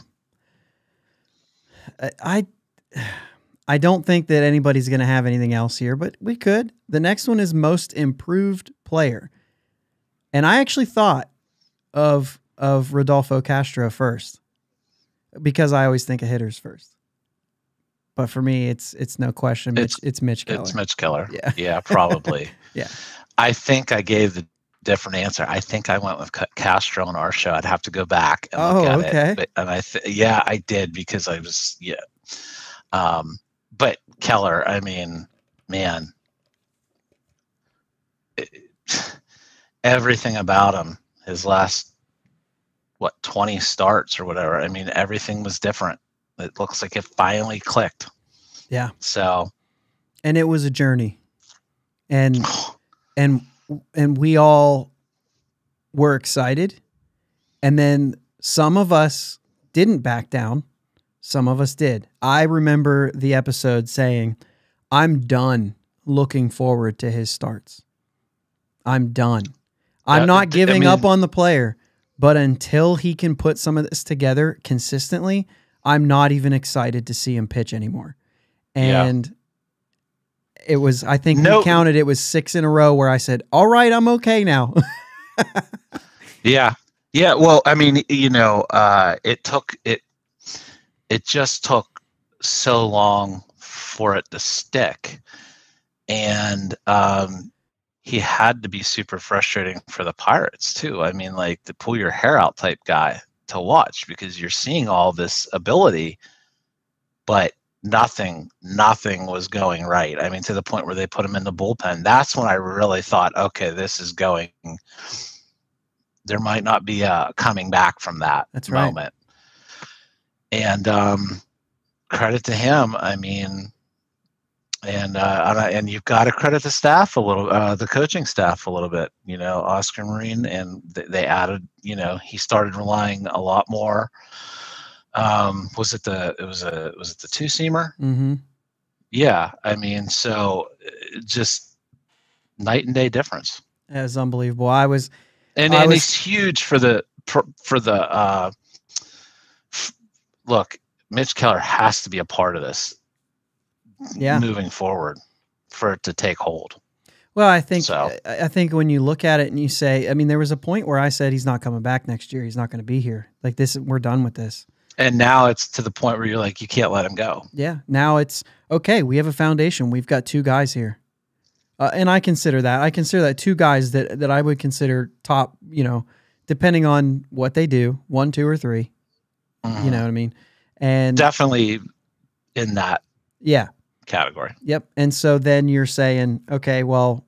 yeah. I don't think that anybody's going to have anything else here, but we could. The next one is most improved player, and I actually thought of Rodolfo Castro first because I always think of hitters first. But for me, it's no question. It's Mitch Keller. It's Mitch Keller. Yeah, probably. Yeah. I think I gave the different answer. I think I went with Castro on our show. I'd have to go back and look at it. And I did because I was but Keller, I mean, man, everything about him, his last 20 starts or whatever. I mean, everything was different. It looks like it finally clicked. Yeah. So, and it was a journey, and we all were excited, and then some of us didn't back down. Some of us did. I remember the episode saying, I'm done looking forward to his starts. I'm done. I'm not giving up on the player, but until he can put some of this together consistently, I'm not even excited to see him pitch anymore. And it was, I think we counted, it was 6 in a row where I said, all right, I'm okay now. Yeah. Well, I mean, it just took so long for it to stick. And he had to be super frustrating for the Pirates too. I mean, like the pull your hair out type guy to watch because you're seeing all this ability, but nothing was going right. I mean, to the point where they put him in the bullpen. That's when I really thought, okay, this is going. There might not be a coming back from that moment. And credit to him. I mean, and you've got to credit the staff a little, the coaching staff a little bit. Oscar Marine, and they added. He started relying a lot more. Was it the two-seamer? Mm-hmm. Yeah, I mean, so just night and day difference. That was unbelievable. And it's huge for the look. Mitch Keller has to be a part of this. Moving forward for it to take hold. Well, I think when you look at it and you say, I mean, there was a point where I said he's not coming back next year. He's not going to be here. Like this, we're done with this. And now it's to the point where you're like, you can't let him go. Yeah. Now it's okay. We have a foundation. We've got 2 guys here. And I consider that. I consider that 2 guys that I would consider top, depending on what they do, 1, 2, or 3. Mm-hmm. You know what I mean? And definitely in that category. Yep. And so then you're saying, okay, well,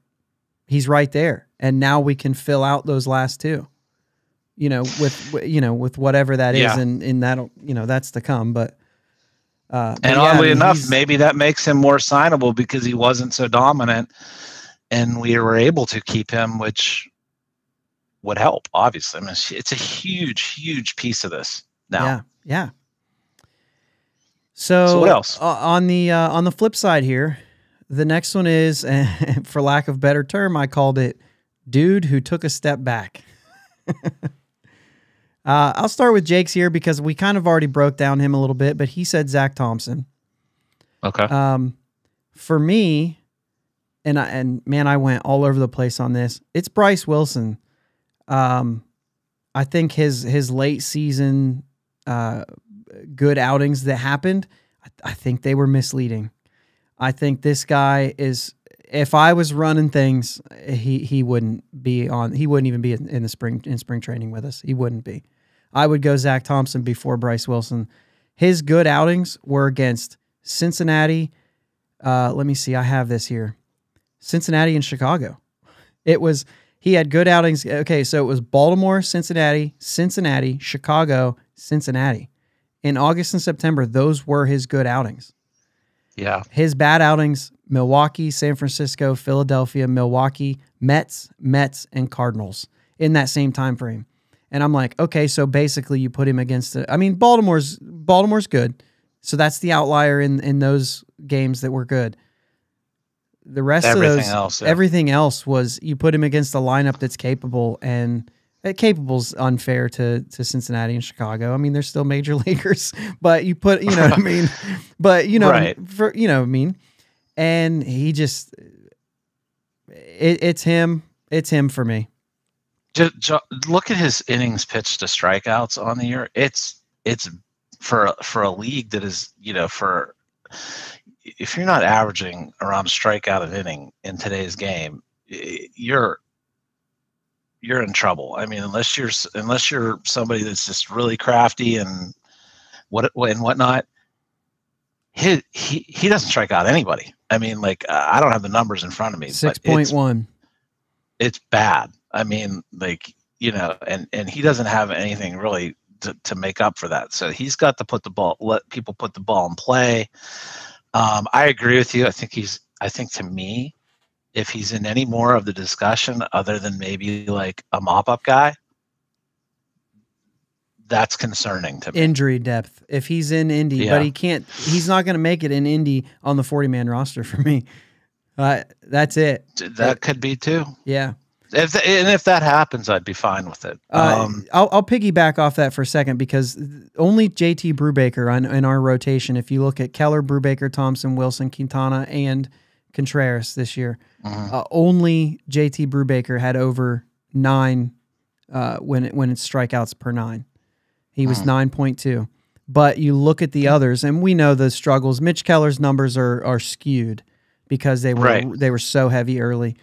he's right there. And now we can fill out those last 2. With whatever that is, and that'll, that's to come. But oddly enough, maybe that makes him more signable because he wasn't so dominant, and we were able to keep him, which would help. Obviously, I mean, it's a huge piece of this now. Yeah. So what else? On the flip side here, the next one is, for lack of a better term, I called it "Dude Who Took a Step Back." I'll start with Jake's here because we kind of already broke down him a little bit, but he said Zach Thompson. Okay. For me, and man, I went all over the place on this. It's Bryce Wilson. I think his late season good outings that happened, I think they were misleading. I think this guy is. If I was running things, he wouldn't be on. He wouldn't even be in spring training with us. He wouldn't be. I would go Zach Thompson before Bryce Wilson. His good outings were against Cincinnati. Let me see. I have this here. Cincinnati and Chicago. He had good outings. Okay, so it was Baltimore, Cincinnati, Chicago, Cincinnati. In August and September, those were his good outings. Yeah. His bad outings, Milwaukee, San Francisco, Philadelphia, Milwaukee, Mets, and Cardinals in that same time frame. And I'm like, okay, so basically you put him against it. I mean, Baltimore's good. So that's the outlier in those games that were good. The rest everything else was you put him against a lineup that's capable, and capable's unfair to Cincinnati and Chicago. I mean, they're still major leaguers, but you put, you know what I mean? But you know, right. You know what I mean? And he just, it's him for me. Just look at his innings pitched to strikeouts on the year. It's for a league that is, you know, if you're not averaging around a strikeout an inning in today's game, you're in trouble. I mean, unless you're somebody that's just really crafty and whatnot, he doesn't strike out anybody. I mean, like, I don't have the numbers in front of me. 6.1. It's bad. I mean, like, you know, and he doesn't have anything really to make up for that. So he's got to let people put the ball in play. I agree with you. I think to me, if he's in any more of the discussion other than maybe like a mop-up guy, that's concerning to me. Injury depth. If he's in Indy, but he's not going to make it in Indy on the 40-man roster for me. That's it. That could be too. Yeah. If that happens, I'd be fine with it. I'll piggyback off that for a second, because only JT Brubaker in our rotation, if you look at Keller, Brubaker, Thompson, Wilson, Quintana, and Contreras this year, only JT Brubaker had over 9 when it's strikeouts per 9. He was 9.2. But you look at the others, and we know the struggles. Mitch Keller's numbers are skewed because they were so heavy early.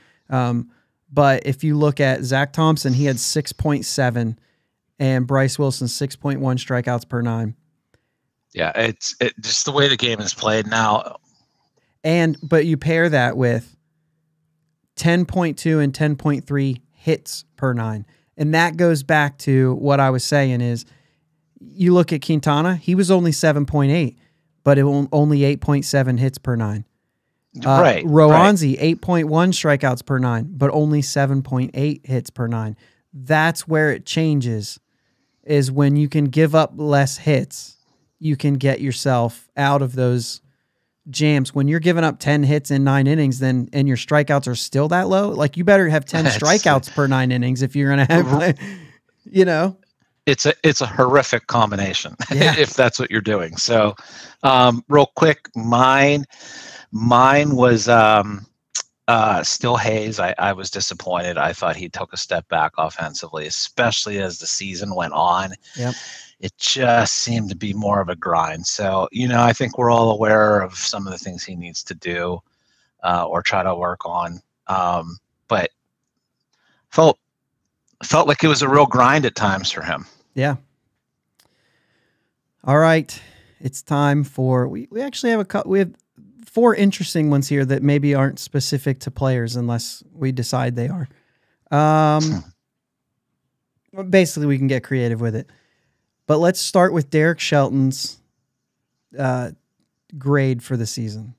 But if you look at Zach Thompson, he had 6.7, and Bryce Wilson 6.1 strikeouts per 9. Yeah, it's just the way the game is played now. But you pair that with 10.2 and 10.3 hits per 9. And that goes back to what I was saying is, you look at Quintana, he was only 7.8, but only 8.7 hits per 9. Roanzi, 8.1 strikeouts per 9, but only 7.8 hits per 9. That's where it changes, is when you can give up less hits, you can get yourself out of those jams. When you're giving up 10 hits in 9 innings, and your strikeouts are still that low, like, you better have 10 strikeouts per 9 innings if you're going to have, you know. It's a horrific combination if that's what you're doing. So, real quick, mine was still Hayes. I was disappointed. I thought he took a step back offensively, especially as the season went on. Yep. It just seemed to be more of a grind. So, you know, I think we're all aware of some of the things he needs to do or try to work on. But felt like it was a real grind at times for him. Yeah. All right. It's time for, we actually have we have 4 interesting ones here that maybe aren't specific to players unless we decide they are. Basically, we can get creative with it. But let's start with Derek Shelton's grade for the season.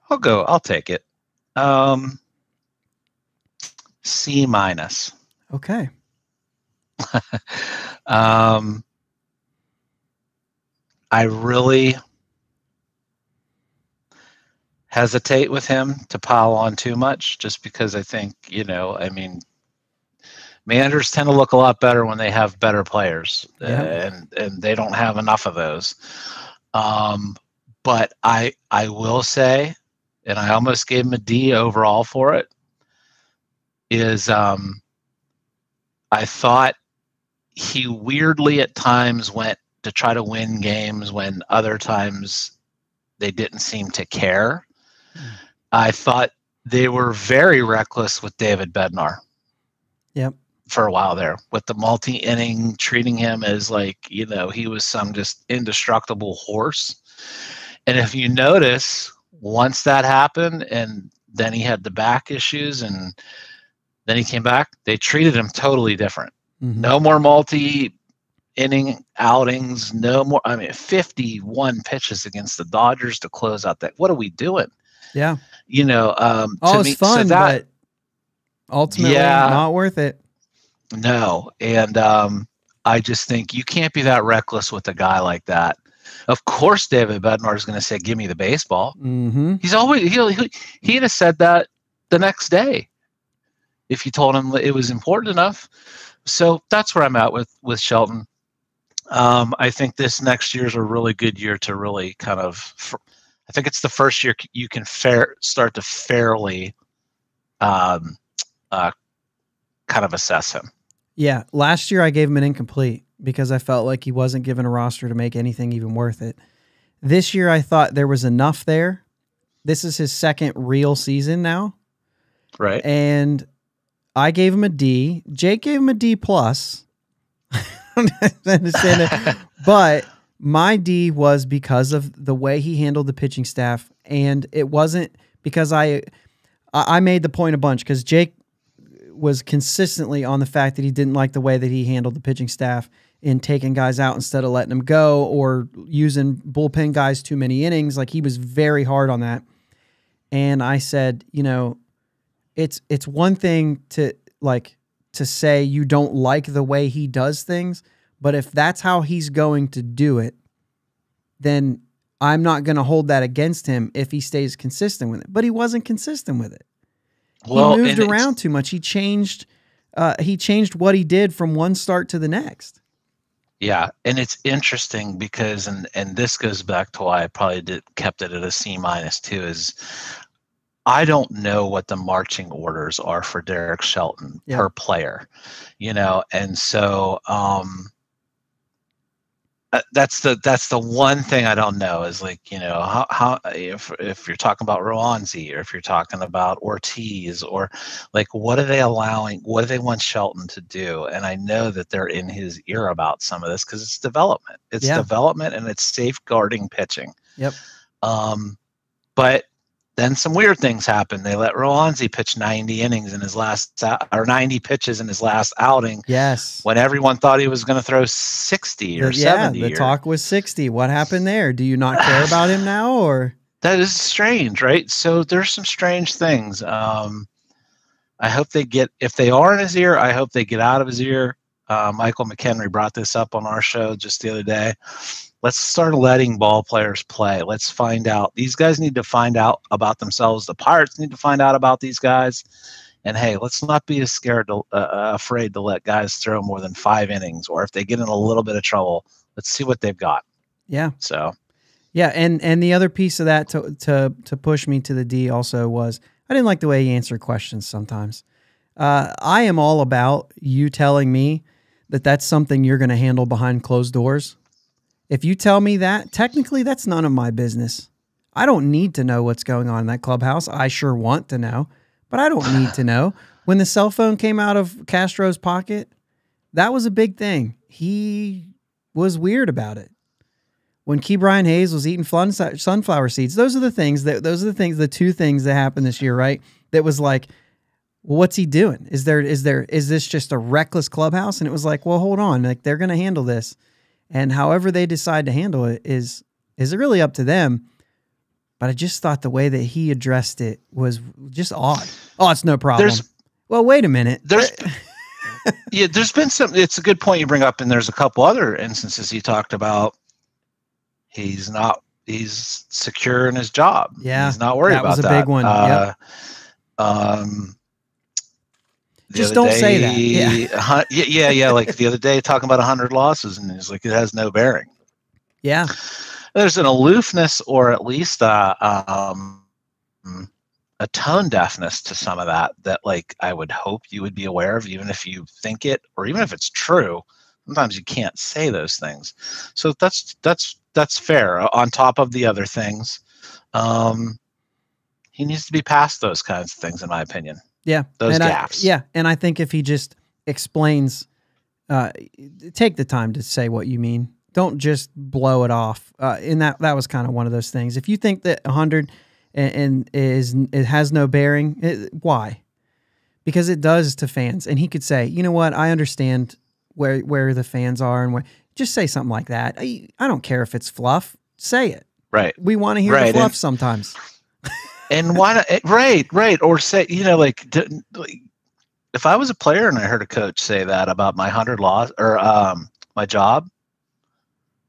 I'll take it. C-. Okay. I really hesitate with him to pile on too much, just because I think, you know, I mean, managers tend to look a lot better when they have better players, and they don't have enough of those. But I will say, and I almost gave him a D overall for it, is I thought he weirdly at times went to try to win games when other times they didn't seem to care. I thought they were very reckless with David Bednar. Yep. For a while there with the multi-inning, treating him as like, he was some just indestructible horse. And if you notice, once that happened and then he had the back issues and then he came back, they treated him totally different. Mm-hmm. No more multi-inning outings, no more. 51 pitches against the Dodgers to close out that. What are we doing? Yeah. It's fun, but ultimately not worth it. No. And I just think you can't be that reckless with a guy like that. Of course, David Bednar is going to say, give me the baseball. Mm-hmm. He's always, he'd have said that the next day if you told him it was important enough. So that's where I'm at with Shelton. I think this next year is a really good year to really kind of, I think it's the first year you can start to fairly kind of assess him. Yeah, last year I gave him an incomplete because I felt like he wasn't given a roster to make anything even worth it. This year I thought there was enough there. This is his second real season now. Right. And I gave him a D. Jake gave him a D+. I understand it. But my D was because of the way he handled the pitching staff, and it wasn't because I made the point a bunch because Jake was consistently on the fact that he didn't like the way that he handled the pitching staff in taking guys out instead of letting them go or using bullpen guys too many innings. Like, he was very hard on that. And I said, it's one thing to say you don't like the way he does things, but if that's how he's going to do it, then I'm not going to hold that against him if he stays consistent with it. But he wasn't consistent with it. Well, he moved around too much. He changed what he did from one start to the next. Yeah, and it's interesting because, and this goes back to why I probably kept it at a C- too, is I don't know what the marching orders are for Derek Shelton per player, and so that's the one thing I don't know is like, how if you're talking about Roanzi or if you're talking about Ortiz or like, what are they allowing? What do they want Shelton to do? And I know that they're in his ear about some of this because it's development. It's development and it's safeguarding pitching. Yep. But then some weird things happen. They let Roanzi pitch 90 innings in his last, or 90 pitches in his last outing. Yes. When everyone thought he was going to throw 60 or 70. Yeah, the talk was 60. What happened there? Do you not care about him now, or? That is strange, right? So there's some strange things. I hope if they are in his ear, I hope they get out of his ear. Michael McHenry brought this up on our show just the other day. Let's start letting ball players play. Let's find out. These guys need to find out about themselves. The Pirates need to find out about these guys. And hey, let's not be as afraid to let guys throw more than 5 innings. Or if they get in a little bit of trouble, let's see what they've got. Yeah. So. Yeah, and the other piece of that to push me to the D also was I didn't like the way he answered questions sometimes. I am all about you telling me that that's something you're going to handle behind closed doors. If you tell me that, technically that's none of my business. I don't need to know what's going on in that clubhouse. I sure want to know, but I don't need to know. When the cell phone came out of Castro's pocket, that was a big thing. He was weird about it. When Key Brian Hayes was eating sunflower seeds, those are the two things that happened this year, right? That was like, well, what's he doing? Is this just a reckless clubhouse? And it was like, well, hold on, like they're going to handle this. And however they decide to handle it is really up to them. But I just thought the way that he addressed it was just odd. Oh, it's no problem. Well, wait a minute. There's been some, it's a good point you bring up. And there's a couple other instances he talked about. He's secure in his job. Yeah. He's not worried about that. That was a big one. Just don't say that. Yeah. Like the other day, talking about 100 losses, and he's like, it has no bearing. Yeah. There's an aloofness, or at least a tone deafness to some of that like I would hope you would be aware of, even if you think it, or even if it's true. Sometimes you can't say those things. So that's fair. On top of the other things, He needs to be past those kinds of things, in my opinion. Yeah. Those gaffes. And I think if he just explains, take the time to say what you mean. Don't just blow it off. And that was kind of one of those things. If you think that 100 and it has no bearing, why? Because it does to fans. And he could say, you know what, I understand where the fans are, and just say something like that. I don't care if it's fluff. Say it. Right. We want to hear the fluff sometimes. And why not? Right. Or say, if I was a player and I heard a coach say that about my 100 loss or my job,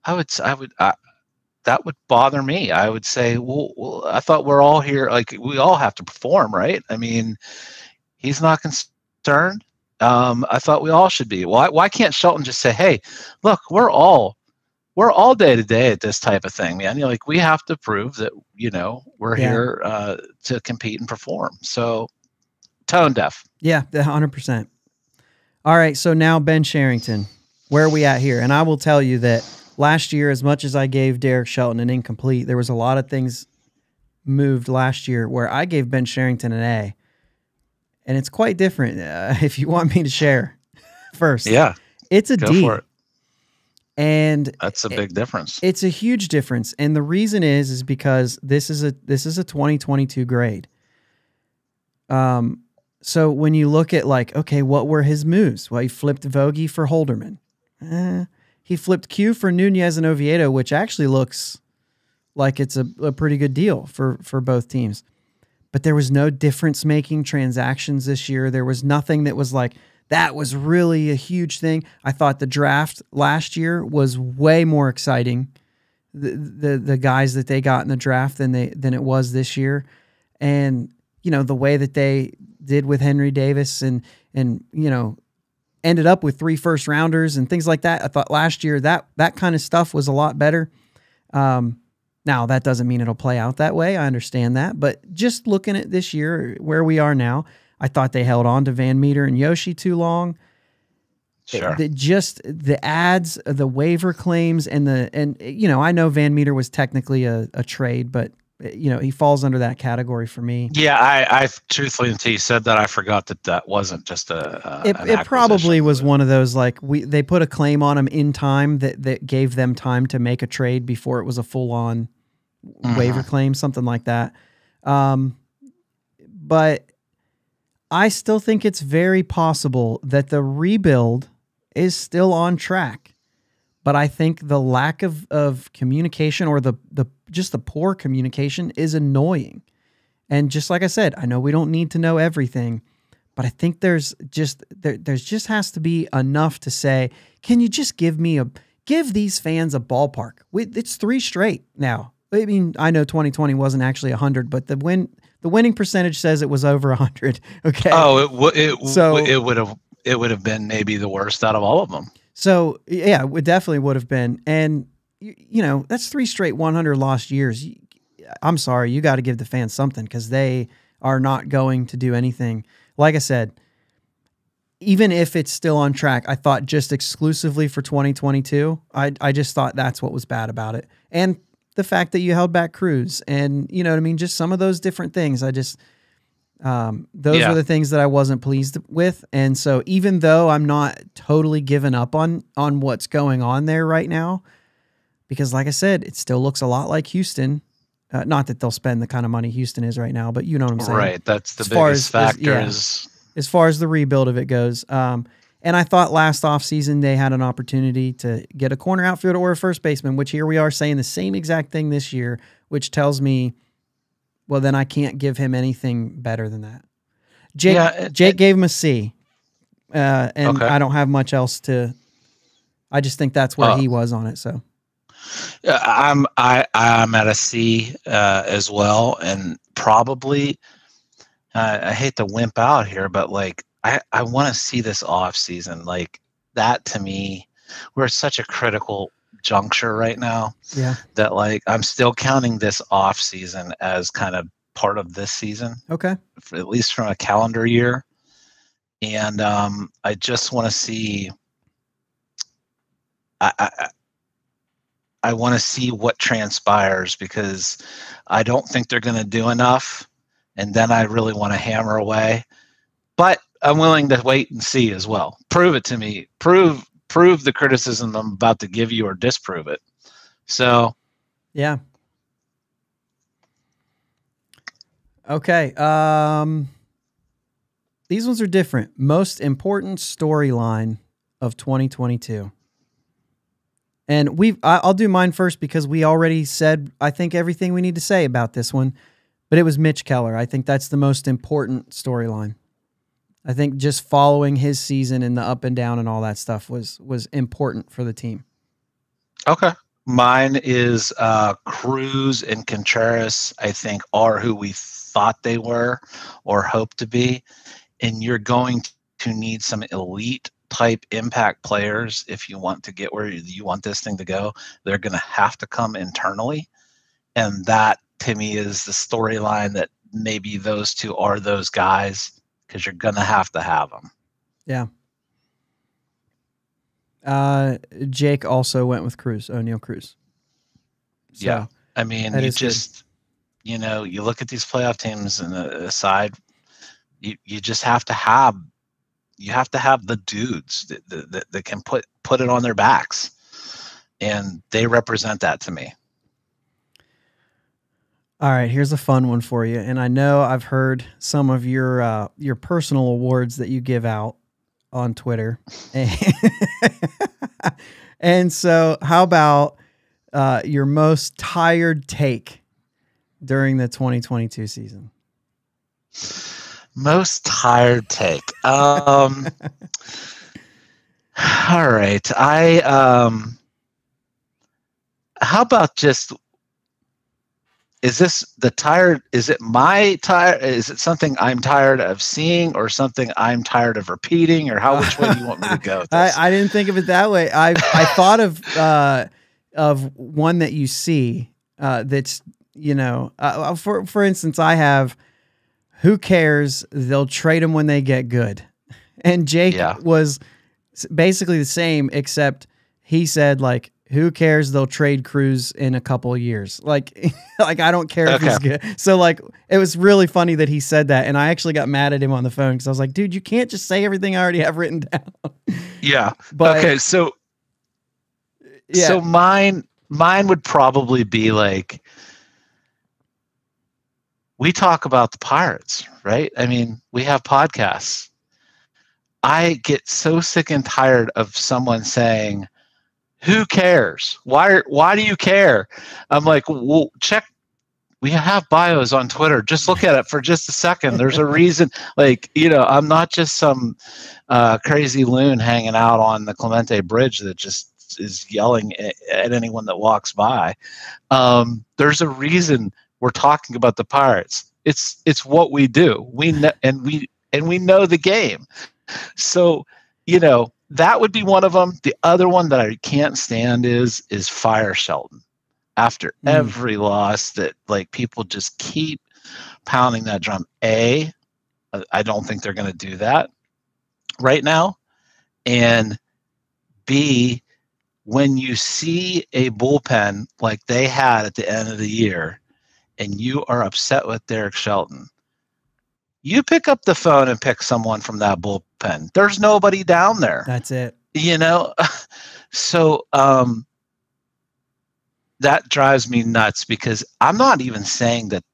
that would bother me. I would say, well, I thought we're all here. Like, we all have to perform, right? I mean, he's not concerned. I thought we all should be. Why can't Shelton just say, hey, look, we're all day to day at this type of thing, man. We have to prove that, we're here to compete and perform. So tone deaf. Yeah, 100%. All right. So now Ben Sherrington, where are we at here? And I will tell you that last year, as much as I gave Derek Shelton an incomplete, there was a lot of things moved last year where I gave Ben Sherrington an A. And it's quite different if you want me to share first. Yeah. It's a D. For it. And that's a big difference. It's a huge difference. And the reason is because this is a 2022 grade. So when you look at okay, what were his moves? Well, he flipped Vogie for Holderman. He flipped Q for Nunez and Oviedo, which actually looks like it's a pretty good deal for both teams. But there was no difference-making transactions this year. There was nothing that was that was really a huge thing. I thought the draft last year was way more exciting, the guys that they got in the draft than it was this year. And, the way that they did with Henry Davis and ended up with 3 first-rounders and things like that. I thought last year that kind of stuff was a lot better. Now, that doesn't mean it'll play out that way. I understand that. But just looking at this year, where we are now, I thought they held on to Van Meter and Yoshi too long. Sure. The ads, the waiver claims, and I know Van Meter was technically a trade, but he falls under that category for me. Yeah, I truthfully, until you said that, I forgot that wasn't just it probably was one of those they put a claim on him in time that gave them time to make a trade before it was a full on waiver claim, something like that. But I still think it's very possible that the rebuild is still on track. But I think the lack of communication or the poor communication is annoying. And just like I said, I know we don't need to know everything, but I think there's just has to be enough to say, can you just give these fans a ballpark? It's 3 straight now. I mean, I know 2020 wasn't actually 100, but the winning percentage says it was over 100. Okay. Oh, it would have been maybe the worst out of all of them. So yeah, it definitely would have been. And that's 3 straight 100 lost years. I'm sorry, you got to give the fans something because they are not going to do anything. Like I said, even if it's still on track, I thought just exclusively for 2022, I just thought that's what was bad about it. And the fact that you held back Cruz and, just some of those different things. I just, those were the things that I wasn't pleased with. And so even though I'm not totally given up on what's going on there right now, because like I said, it still looks a lot like Houston. Not that they'll spend the kind of money Houston is right now, but you know what I'm saying? Right. That's the biggest factor as far as the rebuild of it goes. And I thought last offseason they had an opportunity to get a corner outfielder or a first baseman, which here we are saying the same exact thing this year, which tells me, well, then I can't give him anything better than that. Jake gave him a C, and okay. I don't have much else to. I just think that's where he was on it. So, I'm at a C as well, and probably I hate to wimp out here, but I want to see this off season that. To me, we're at such a critical juncture right now that I'm still counting this off season as kind of part of this season, okay, at least from a calendar year. And I just want to see, I want to see what transpires, because I don't think they're going to do enough, and then I really want to hammer away. But I'm willing to wait and see as well. Prove it to me. Prove the criticism I'm about to give you, or disprove it. So, yeah. Okay. These ones are different. Most important storyline of 2022. And I'll do mine first because we already said, I think, everything we need to say about this one, but it was Mitch Keller. I think that's the most important storyline. I think just following his season and the up and down and all that stuff was important for the team. Okay. Mine is Cruz and Contreras, I think, are who we thought they were or hope to be. And you're going to need some elite type impact players if you want to get where you want this thing to go. They're going to have to come internally. And that, to me, is the storyline, that maybe those two are those guys, because you're going to have them. Yeah. Jake also went with Cruz, O'Neal Cruz. So, yeah. I mean, you just, you look at these playoff teams and aside, you just have to have, the dudes that can put it on their backs, and they represent that to me. All right, here's a fun one for you, and I know I've heard some of your personal awards that you give out on Twitter, and so how about your most tired take during the 2022 season? Most tired take. All right. How about just, is this the tired? Is it my tired? Is it something I'm tired of seeing, or something I'm tired of repeating, or which way do you want me to go with this? I didn't think of it that way. I thought of one that you see that's, for instance, I have, who cares? They'll trade him when they get good. And Jake was basically the same, except he said, like, who cares? They'll trade Cruz in a couple of years. Like I don't care if he's good. So, like, it was really funny that he said that. And I actually got mad at him on the phone because I was like, dude, you can't just say everything I already have written down. Yeah. But okay. So mine would probably be like, we talk about the Pirates, right? I mean, we have podcasts. I get so sick and tired of someone saying, who cares? Why do you care? I'm like, well, check. We have bios on Twitter. Just look at it for just a second. There's a reason. Like, I'm not just some crazy loon hanging out on the Clemente Bridge that just is yelling at anyone that walks by. There's a reason we're talking about the Pirates. It's what we do. We know, and we know the game. So, that would be one of them. The other one that I can't stand is fire Shelton. After every loss, that, like, people just keep pounding that drum. I don't think they're going to do that right now. And B, when you see a bullpen like they had at the end of the year, and you are upset with Derek Shelton, you pick up the phone and pick someone from that bullpen. There's nobody down there. That's it. So that drives me nuts, because I'm not even saying that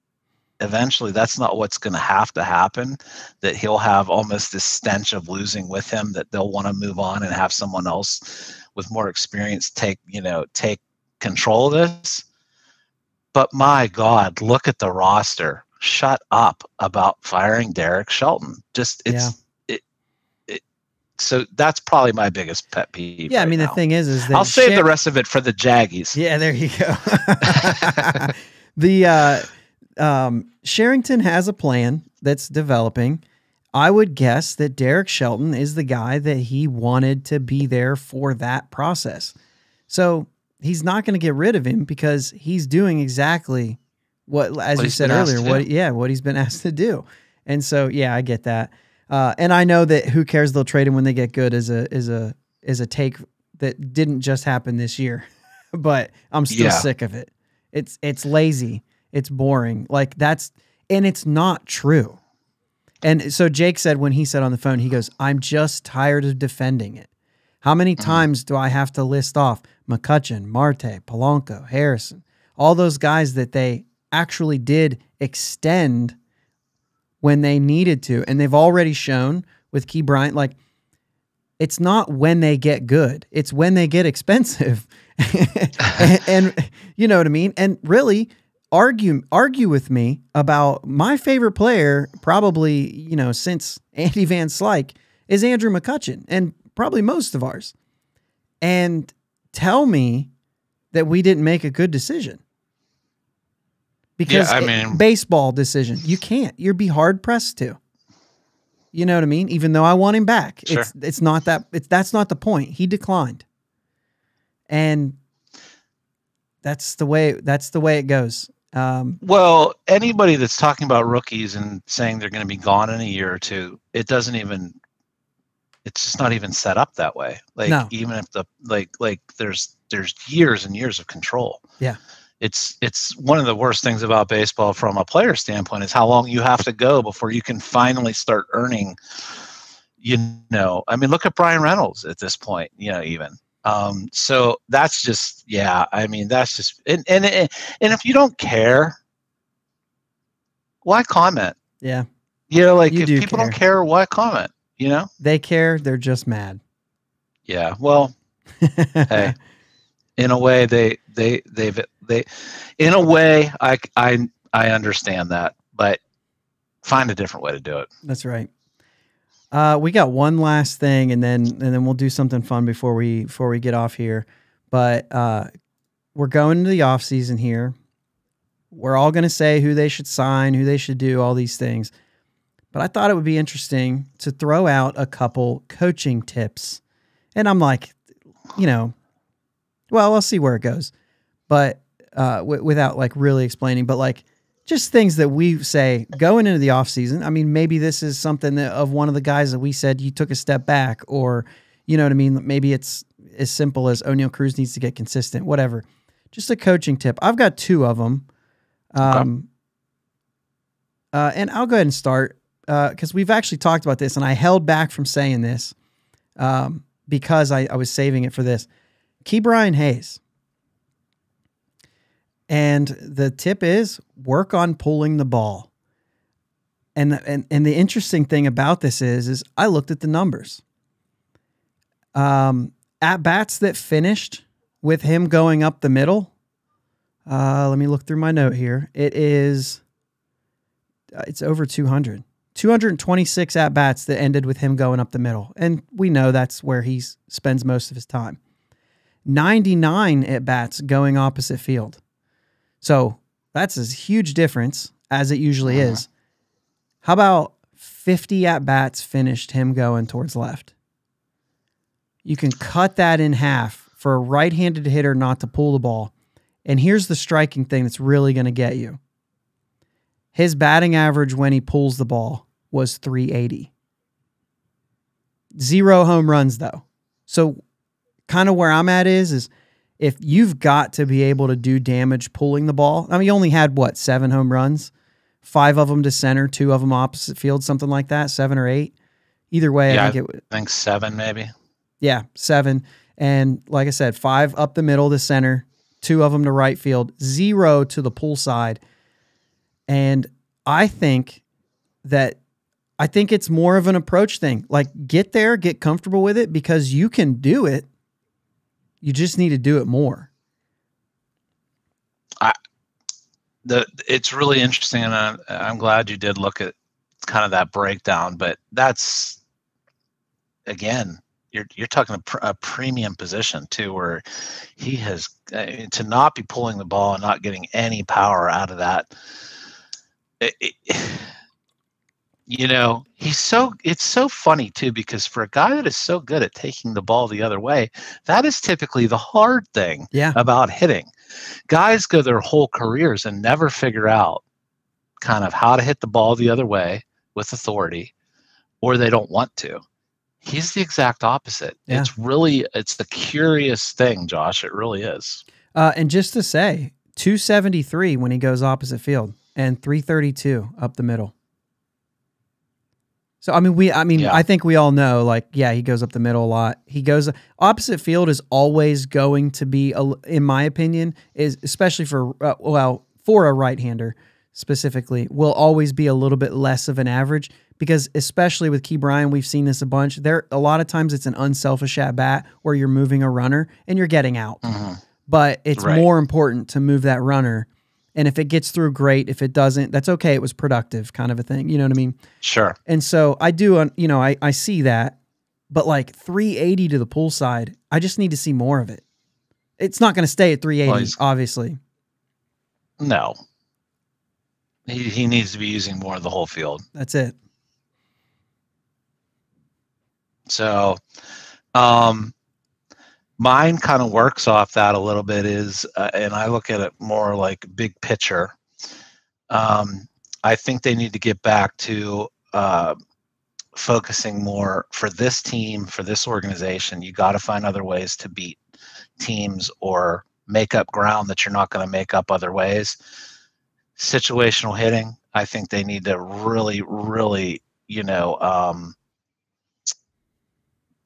eventually that's not what's going to happen, that he'll have almost this stench of losing with him, that they'll want to move on and have someone else with more experience take control of this. But my God, look at the roster. Shut up about firing Derek Shelton. So that's probably my biggest pet peeve. Yeah, I mean, the thing is that I'll save the rest of it for the Jaggies. Yeah, there you go. Sherrington has a plan that's developing. I would guess that Derek Shelton is the guy that he wanted to be there for that process. So he's not going to get rid of him, because he's doing exactly what you said earlier, what he's been asked to do. And so, yeah, I get that. And I know that who cares, they'll trade him when they get good is a take that didn't just happen this year. but I'm still Yeah. sick of it. It's lazy. It's boring. Like and it's not true. And so Jake said when he said on the phone, he goes, I'm just tired of defending it. How many times do I have to list off McCutchen, Marte, Polanco, Harrison, all those guys that they actually did extend when they needed to? And they've already shown with Key Bryant, like, it's not when they get good, it's when they get expensive. and you know what I mean? And really argue with me about my favorite player, probably, since Andy Van Slyke, is Andrew McCutchen, and probably most of ours, and tell me that we didn't make a good decision. Because baseball decision, you can't. You'd be hard pressed to. You know what I mean? Even though I want him back, Sure. It's not that. That's not the point. He declined, and that's the way it goes. Well, anybody that's talking about rookies and saying they're going to be gone in a year or two, it's just not even set up that way. Like, no. Even if there's years and years of control. Yeah. It's one of the worst things about baseball from a player standpoint is how long you have to go before you can finally start earning, look at Brian Reynolds at this point, even. So that's just, that's just, and if you don't care, why comment? Yeah. If people don't care, why comment? They care. They're just mad. Yeah. Well, hey, in a way in a way, I understand that, but find a different way to do it. That's right. We got one last thing, and then we'll do something fun before we get off here. But we're going into the off season here. We're all going to say who they should sign, who they should do, all these things. But I thought it would be interesting to throw out a couple coaching tips. And I'm like, well, I'll see where it goes. But without like really explaining, but like just things that we say going into the off season. I mean, maybe this is something of one of the guys that we said you took a step back, or, you know what I mean? Maybe it's as simple as O'Neal Cruz needs to get consistent, whatever. Just a coaching tip. I've got two of them. And I'll go ahead and start because we've actually talked about this, and I held back from saying this because I was saving it for this. Ke'Bryan Hayes. And the tip is work on pulling the ball. And the interesting thing about this is I looked at the numbers. At bats that finished with him going up the middle. Let me look through my note here. It's over 200. 226 at bats that ended with him going up the middle. And we know that's where he spends most of his time. 99 at bats going opposite field. So that's a huge difference, as it usually is. How about 50 at-bats finished him going towards left? You can cut that in half for a right-handed hitter not to pull the ball. And here's the striking thing that's really going to get you. His batting average when he pulls the ball was 380. 0 home runs, though. So kind of where I'm at is if you've got to be able to do damage pulling the ball. I mean, he only had, 7 home runs? 5 of them to center, 2 of them opposite field, something like that, 7 or 8. Either way, I think 7 maybe. Yeah, 7. And like I said, 5 up the middle to center, 2 of them to right field, 0 to the pull side. And I think it's more of an approach thing. Like, get there, get comfortable with it, because you can do it. You just need to do it more. It's really interesting, and I'm glad you did look at kind of that breakdown. But that's, again, you're talking a premium position too, where he has to not be pulling the ball and not getting any power out of that. It's so funny too, because for a guy that is so good at taking the ball the other way, that is typically the hard thing about hitting. Guys go their whole careers and never figure out kind of how to hit the ball the other way with authority, or they don't want to. He's the exact opposite. Yeah. It's the curious thing, Josh. It really is. And just to say, 273 when he goes opposite field and 332 up the middle. So, I think we all know, like, yeah, he goes up the middle a lot. He goes opposite field is always going to be, in my opinion, is especially for a right-hander specifically, will always be a little bit less of an average because especially with Key Bryan, we've seen this a bunch. A lot of times it's an unselfish at bat where you're moving a runner and you're getting out. Mm-hmm. But it's Right. more important to move that runner. And if it gets through, great. If it doesn't, that's okay. It was productive, kind of a thing. You know what I mean? Sure. And so I do, I see that, but like 380 to the pull side, I just need to see more of it. It's not going to stay at 380, obviously. No. He needs to be using more of the whole field. That's it. So, mine kind of works off that a little bit and I look at it more like big picture. I think they need to get back to focusing more for this team, for this organization. You got to find other ways to beat teams or make up ground that you're not going to make up other ways. Situational hitting, I think they need to really, really,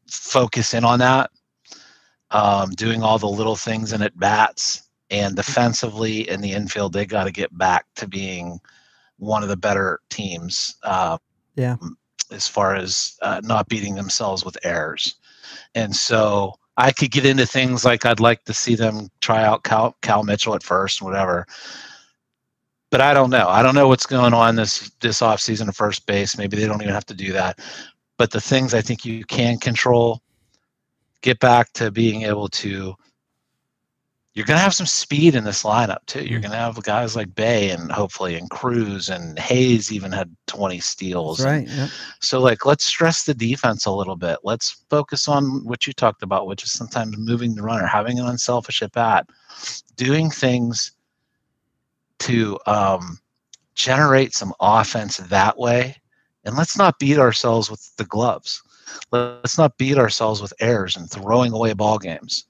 focus in on that. Doing all the little things in at bats and defensively in the infield, they got to get back to being one of the better teams. As far as not beating themselves with errors. And so I could get into things like I'd like to see them try out Cal Mitchell at first, whatever. But I don't know. I don't know what's going on this offseason at first base. Maybe they don't even have to do that. But the things I think you can control, get back to being able to. You're going to have some speed in this lineup too. You're going to have guys like Bay and hopefully and Cruz and Hayes even had 20 steals. That's right. Yep. So let's stress the defense a little bit. Let's focus on what you talked about, which is sometimes moving the runner, having an unselfish at bat, doing things to generate some offense that way. And let's not beat ourselves with the gloves. Let's not beat ourselves with errors and throwing away ball games.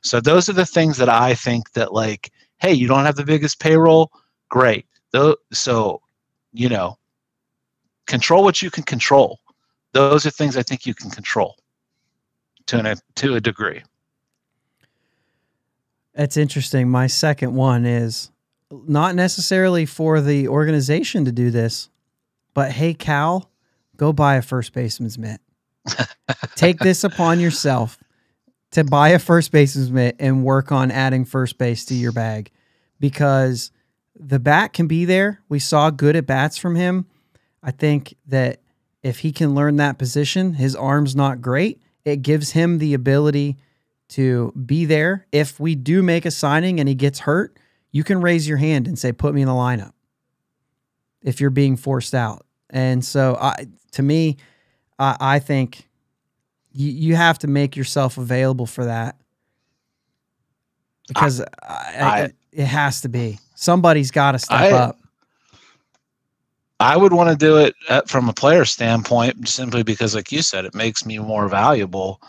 So those are the things that I think that, like, hey, you don't have the biggest payroll, great. So, control what you can control. Those are things I think you can control to a degree. That's interesting. My second one is not necessarily for the organization to do this, but hey, Cal, go buy a first baseman's mitt. Take this upon yourself to buy a first baseman's mitt and work on adding first base to your bag, because the bat can be there. We saw good at bats from him. I think that if he can learn that position, his arm's not great. It gives him the ability to be there. If we do make a signing and he gets hurt, you can raise your hand and say, put me in the lineup if you're being forced out. And so I think you have to make yourself available for that, because it has to be. Somebody's got to step up. I would want to do it from a player standpoint, simply because, like you said, it makes me more valuable.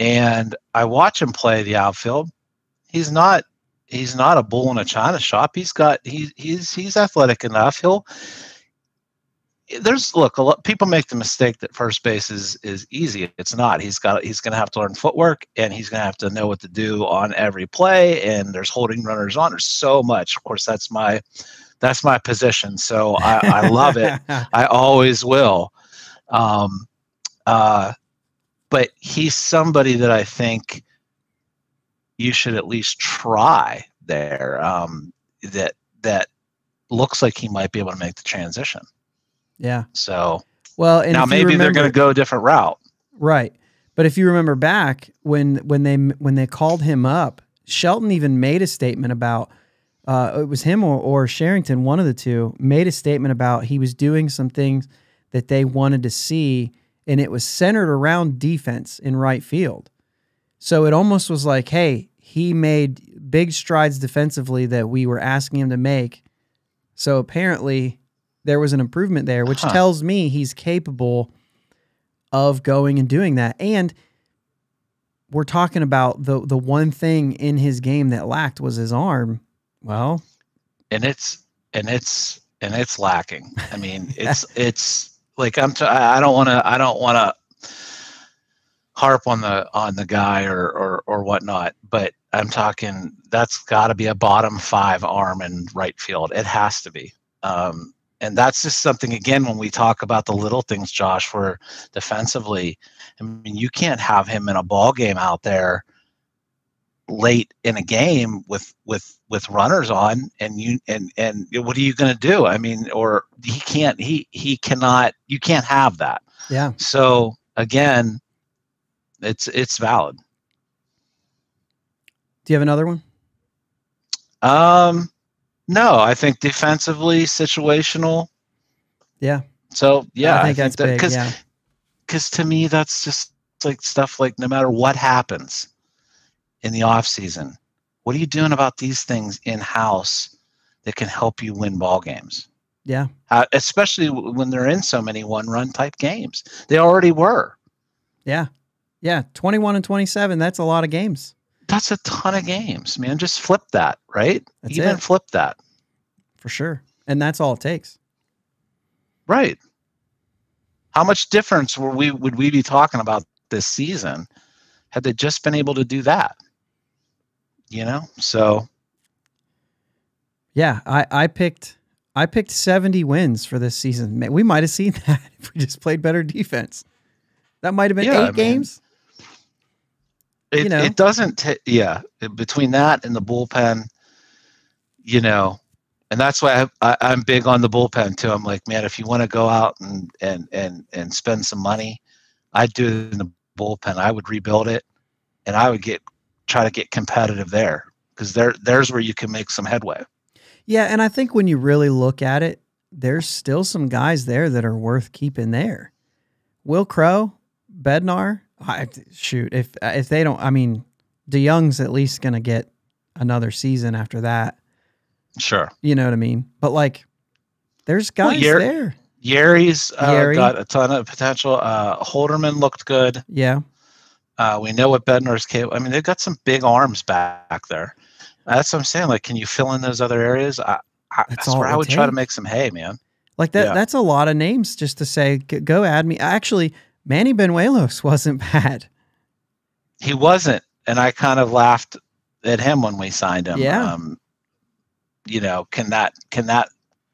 And I watch him play the outfield. He's not a bull in a china shop. He's athletic enough. A lot people make the mistake that first base is easy. It's not. He's going to have to learn footwork, and he's going to have to know what to do on every play. And there's holding runners on. There's so much. Of course, that's my position. So I love it. I always will. But he's somebody that I think you should at least try there. That looks like he might be able to make the transition. Yeah. So and now maybe they're going to go a different route. Right. But if you remember back when they called him up, Shelton even made a statement about it was him or Sherrington, one of the two, made a statement about he was doing some things that they wanted to see, and it was centered around defense in right field. So it almost was like, hey, he made big strides defensively that we were asking him to make. So apparently there was an improvement there, which tells me he's capable of going and doing that. And we're talking about the one thing in his game that lacked was his arm. Well, and it's lacking. I mean, it's like I don't want to harp on the guy or whatnot, but I'm talking that's got to be a bottom 5 arm in right field. It has to be. And that's just something, again, when we talk about the little things, Josh, where defensively, I mean, you can't have him in a ball game out there late in a game with runners on, and what are you going to do? I mean, or he cannot, you can't have that. Yeah. So again, it's valid. Do you have another one? No, I think defensively, situational. Yeah. So yeah, I think that's big. Because to me, that's just like stuff like no matter what happens in the off season, what are you doing about these things in house that can help you win ball games? Yeah. Especially when they're in so many 1-run type games. They already were. Yeah. Yeah. 21 and 27. That's a lot of games. That's a ton of games, man. Just flip that, right? That's Even it. flip that. For sure. And that's all it takes. Right. How much difference would we be talking about this season had they just been able to do that? You know? So yeah, I picked 70 wins for this season. We might have seen that if we just played better defense. That might have been 8 games. It doesn't between that and the bullpen, and that's why I'm big on the bullpen too. I'm like, man, if you want to go out and spend some money, I'd do it in the bullpen. I would rebuild it, and I would try to get competitive there, because there's where you can make some headway. Yeah, and I think when you really look at it, there's still some guys there that are worth keeping there. Will Crow, Bednar. If they don't, I mean, DeYoung's at least going to get another season after that. Sure. You know what I mean? But like, there's guys there. Yeri's got a ton of potential. Holderman looked good. Yeah. We know what Bednar's capable. I mean, they've got some big arms back there. That's what I'm saying. Like, can you fill in those other areas? That's where I would try to make some hay, man. Like that. Yeah. That's a lot of names just to say, go add me. Actually, Manny Benuelos wasn't bad. He wasn't, and I kind of laughed at him when we signed him. Yeah.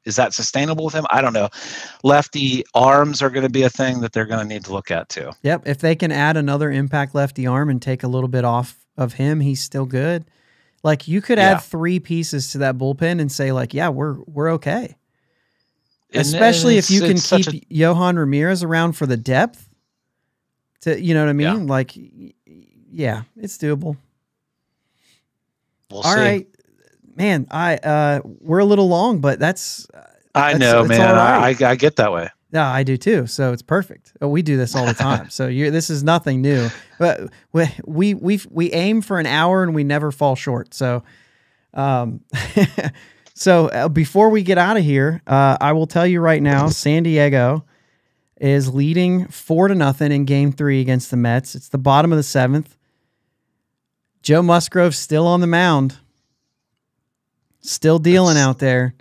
Is that sustainable with him? I don't know. Lefty arms are going to be a thing that they're going to need to look at too. Yep. If they can add another impact lefty arm and take a little bit off of him, he's still good. Like, you could add 3 pieces to that bullpen and say, like, yeah, we're okay. Especially if you can keep Johan Ramirez around for the depth. You know what I mean? Yeah. Like, yeah, it's doable. We'll all see. Right, man. We're a little long, but I know, man. Right. I get that way. Yeah, I do too. So it's perfect. We do this all the time. So this is nothing new. But we aim for an hour and we never fall short. So, before we get out of here, I will tell you right now, San Diego is leading 4-0 in Game 3 against the Mets. It's the bottom of the 7th. Joe Musgrove's still on the mound, still dealing out there.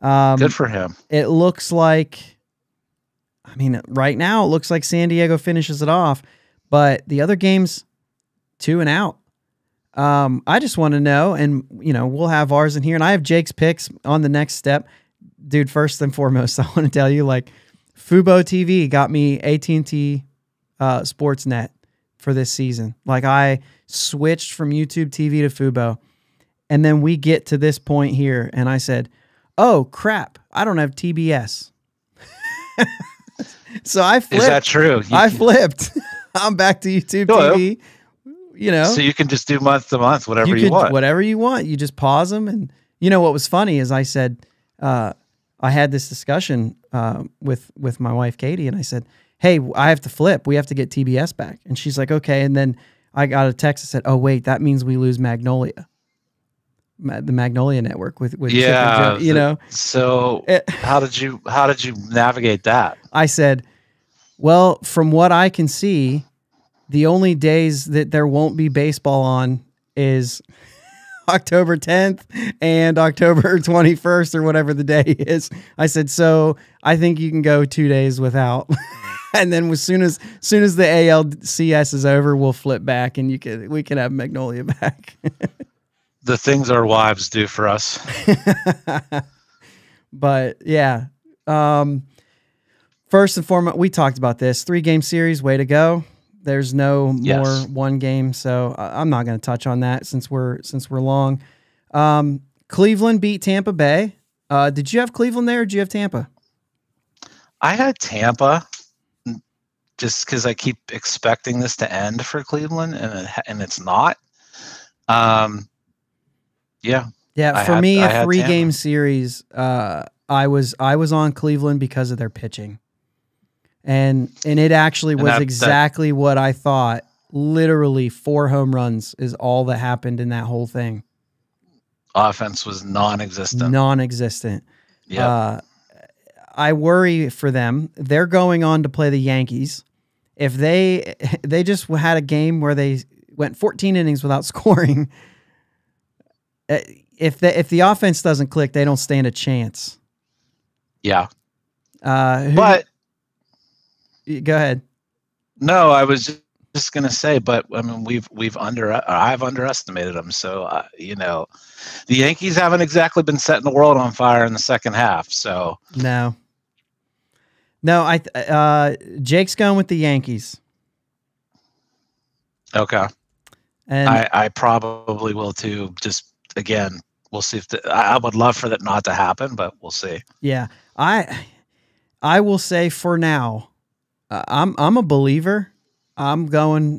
Good for him. It looks like, right now it looks like San Diego finishes it off, but the other game's 2 and out. I just want to know, and we'll have ours in here, and I have Jake's picks on the next step. Dude, first and foremost, I want to tell you, like, Fubo TV got me AT&T Sportsnet for this season. Like, I switched from YouTube TV to Fubo, and then we get to this point here, and I said, oh, crap, I don't have TBS. So I flipped. Is that true? I flipped. I'm back to YouTube TV. So you can just do month to month, whatever you want. Whatever you want. You just pause them. And what was funny is I said, I had this discussion with my wife, Katie, and I said, hey, I have to flip. We have to get TBS back. And she's like, okay. And then I got a text that said, oh, wait, that means we lose Magnolia. The Magnolia Network with Chip and Jim, So how did you navigate that? I said, well, from what I can see, The only days that there won't be baseball on is October 10th and October 21st or whatever the day is. I said, so I think you can go 2 days without. And then as soon as the ALCS is over, we'll flip back and we can have Magnolia back. The things our wives do for us. But yeah. First and foremost, we talked about this 3-game series, way to go. There's no more one game, so I'm not going to touch on that since we're long. Cleveland beat Tampa Bay. Did you have Cleveland there, or did you have Tampa? I had Tampa, just because I keep expecting this to end for Cleveland, and it's not. Yeah. For me, a 3-game series. I was on Cleveland because of their pitching. And it actually was exactly what I thought. Literally 4 home runs is all that happened in that whole thing. Offense was non-existent. Yeah. I worry for them. They're going on to play the Yankees. If they just had a game where they went 14 innings without scoring, if the offense doesn't click, they don't stand a chance. Yeah. But go ahead. No, I was just going to say, but I mean, I've underestimated them. So, the Yankees haven't exactly been setting the world on fire in the second half. So no, Jake's going with the Yankees. Okay. And I probably will too. Just again, we'll see if I would love for that not to happen, but we'll see. Yeah. I will say for now, I'm a believer. I'm going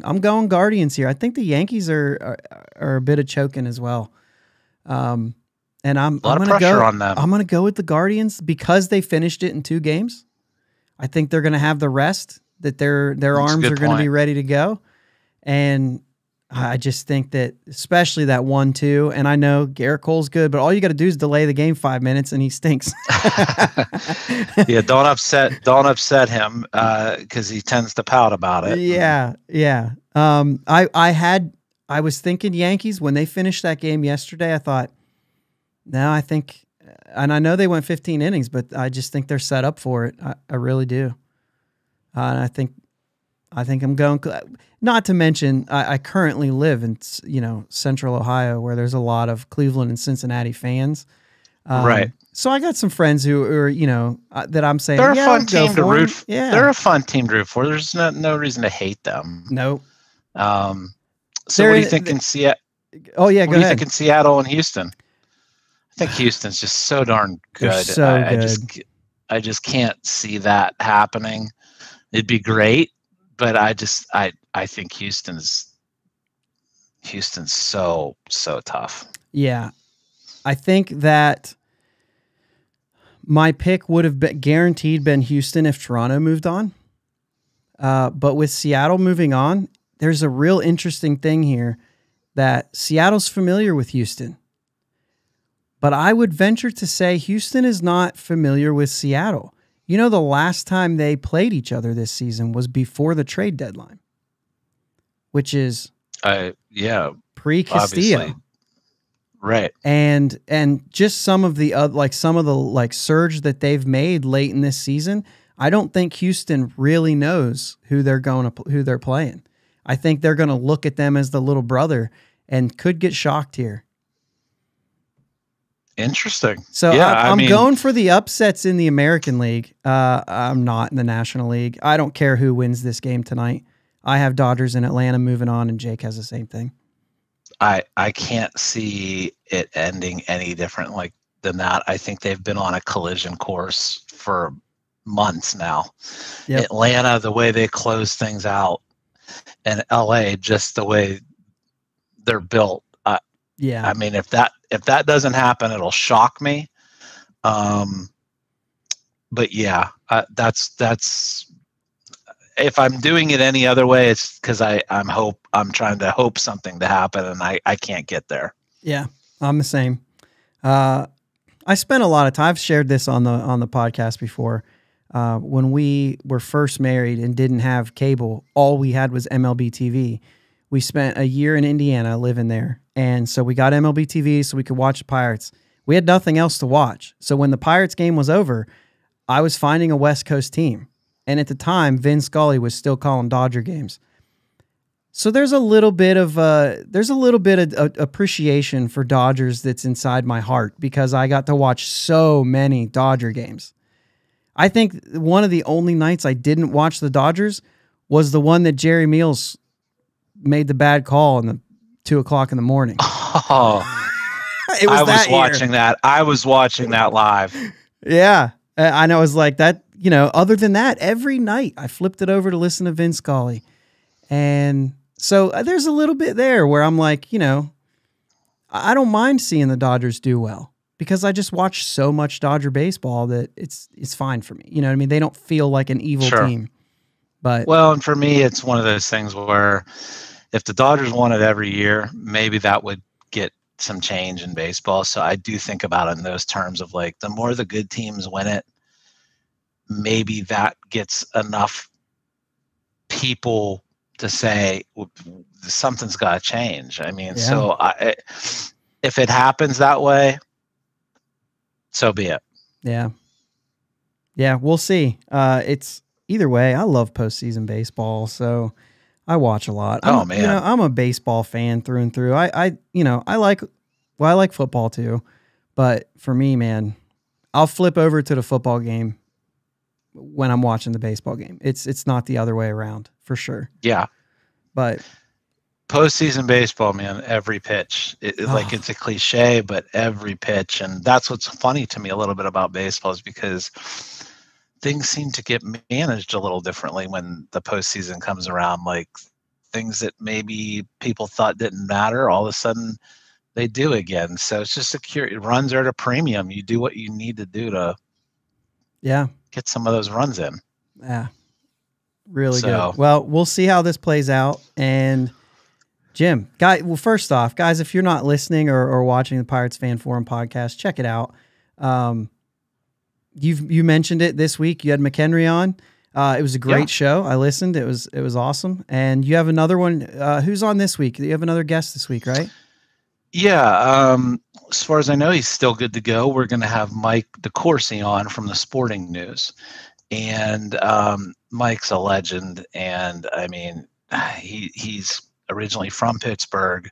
Guardians here. I think the Yankees are a bit of choking as well. And I'm going to go on them. I'm going to go with the Guardians because they finished it in 2 games. I think they're going to have the rest, that their arms are going to be ready to go. And I just think that, especially that 1-2, and I know Garrett Cole's good, but all you got to do is delay the game 5 minutes, and he stinks. Yeah, don't upset him because he tends to pout about it. Yeah. I was thinking Yankees when they finished that game yesterday. I thought, no, I think, and I know they went 15 innings, but I just think they're set up for it. I really do. And I think I'm going. Not to mention, I currently live in Central Ohio, where there's a lot of Cleveland and Cincinnati fans. Right. So I got some friends who are that I'm saying they're a fun team to root for. Yeah, they're a fun team to root for. There's no reason to hate them. No. So what do you think in Seattle? Oh yeah, go ahead. What do you think in Seattle and Houston? I think Houston's just so darn good. They're so good. I just can't see that happening. It'd be great, but I think Houston's so tough. Yeah. I think that my pick would have been guaranteed been Houston if Toronto moved on. But with Seattle moving on, there's a real interesting thing here that Seattle's familiar with Houston. But I would venture to say Houston is not familiar with Seattle. The last time they played each other this season was before the trade deadline, which is pre-Castillo. Right. And just some of the surge that they've made late in this season, I don't think Houston really knows who they're playing. I think they're going to look at them as the little brother and could get shocked here. Interesting. So yeah, I'm going for the upsets in the American League. I'm not in the National League. I don't care who wins this game tonight. I have Dodgers in Atlanta moving on, and Jake has the same thing. I can't see it ending any different than that. I think they've been on a collision course for months now. Yep. Atlanta, the way they close things out, and LA, just the way they're built. Yeah. I mean, if that doesn't happen, it'll shock me. But yeah, that's if I'm doing it any other way, it's because I'm trying to hope something to happen, and I can't get there. Yeah, I'm the same. I spent a lot of time. I've shared this on the podcast before. when we were first married and didn't have cable, all we had was MLB TV. We spent a year in Indiana living there. And so we got MLB TV so we could watch the Pirates. We had nothing else to watch. So when the Pirates game was over, I was finding a West Coast team. And at the time, Vin Scully was still calling Dodger games. So there's a little bit of appreciation for Dodgers that's inside my heart because I got to watch so many Dodger games. I think one of the only nights I didn't watch the Dodgers was the one that Jerry Meals made the bad call in the 2:00 in the morning. Oh, I was watching that. I was watching that live. Yeah. I know. It was like that, other than that, every night I flipped it over to listen to Vin Scully. And so there's a little bit there where I'm like, I don't mind seeing the Dodgers do well because I just watch so much Dodger baseball that it's fine for me. You know what I mean? They don't feel like an evil team. But and for me, it's one of those things where if the Dodgers won it every year, maybe that would get some change in baseball. So I do think about it in those terms of like the more the good teams win it, maybe that gets enough people to say something's got to change. I mean, so if it happens that way, so be it. Yeah. Yeah, we'll see. It's either way. I love postseason baseball, so I watch a lot. I'm a baseball fan through and through. I like football too, but for me, man, I'll flip over to the football game when I'm watching the baseball game. It's not the other way around for sure. Yeah. But postseason baseball, man, every pitch, like it's a cliche, but every pitch. And that's what's funny to me a little bit about baseball is because things seem to get managed a little differently when the postseason comes around. Like things that maybe people thought didn't matter, all of a sudden they do again. So it's just runs are at a premium. You do what you need to do to get some of those runs in. Yeah. Really good. Well, we'll see how this plays out. And Jim, first off, guys, if you're not listening or watching the Pirates Fan Forum podcast, check it out. You mentioned it this week. You had McHenry on. It was a great show. I listened. It was awesome. And you have another one. Who's on this week? You have another guest this week, right? Yeah. As far as I know, he's still good to go. We're going to have Mike DeCourcy on from the Sporting News. And Mike's a legend. And I mean, he's originally from Pittsburgh.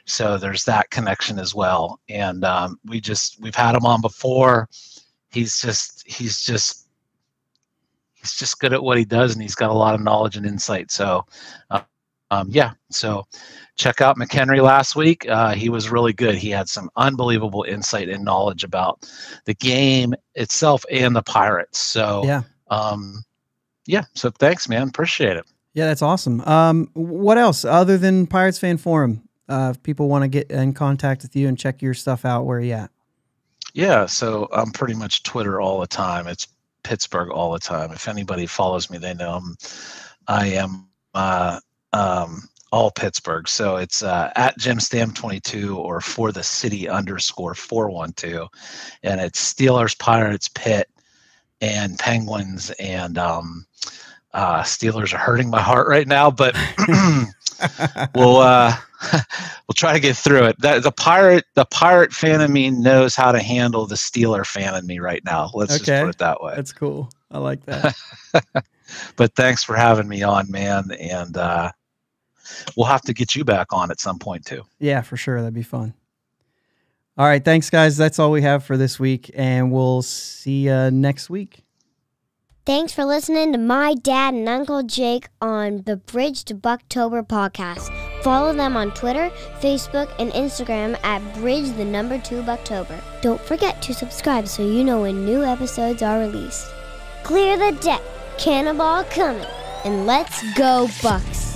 So there's that connection as well. And we've had him on before. He's just good at what he does, and he's got a lot of knowledge and insight. So, so check out McHenry last week. He was really good. He had some unbelievable insight and knowledge about the game itself and the Pirates. So, so thanks, man. Appreciate it. Yeah, that's awesome. What else other than Pirates Fan Forum? If people want to get in contact with you and check your stuff out, where are you at? Yeah, so I'm pretty much Twitter all the time. It's Pittsburgh all the time. If anybody follows me, they know I am all Pittsburgh. So it's at Jim Stamm 22 or for the city _412, and it's Steelers, Pirates, Pitt, and Penguins. And Steelers are hurting my heart right now, but we'll try to get through it. The pirate fan of me knows how to handle the Steeler fan of me right now. Let's just put it that way. That's cool. I like that. But thanks for having me on, man. And we'll have to get you back on at some point too. Yeah, for sure. That'd be fun. All right. Thanks, guys. That's all we have for this week. And we'll see you next week. Thanks for listening to my dad and Uncle Jake on the Bridge to Buctober podcast. Follow them on Twitter, Facebook, and Instagram at Bridge2Buctober. Don't forget to subscribe so you know when new episodes are released. Clear the deck, cannonball coming, and let's go Bucks!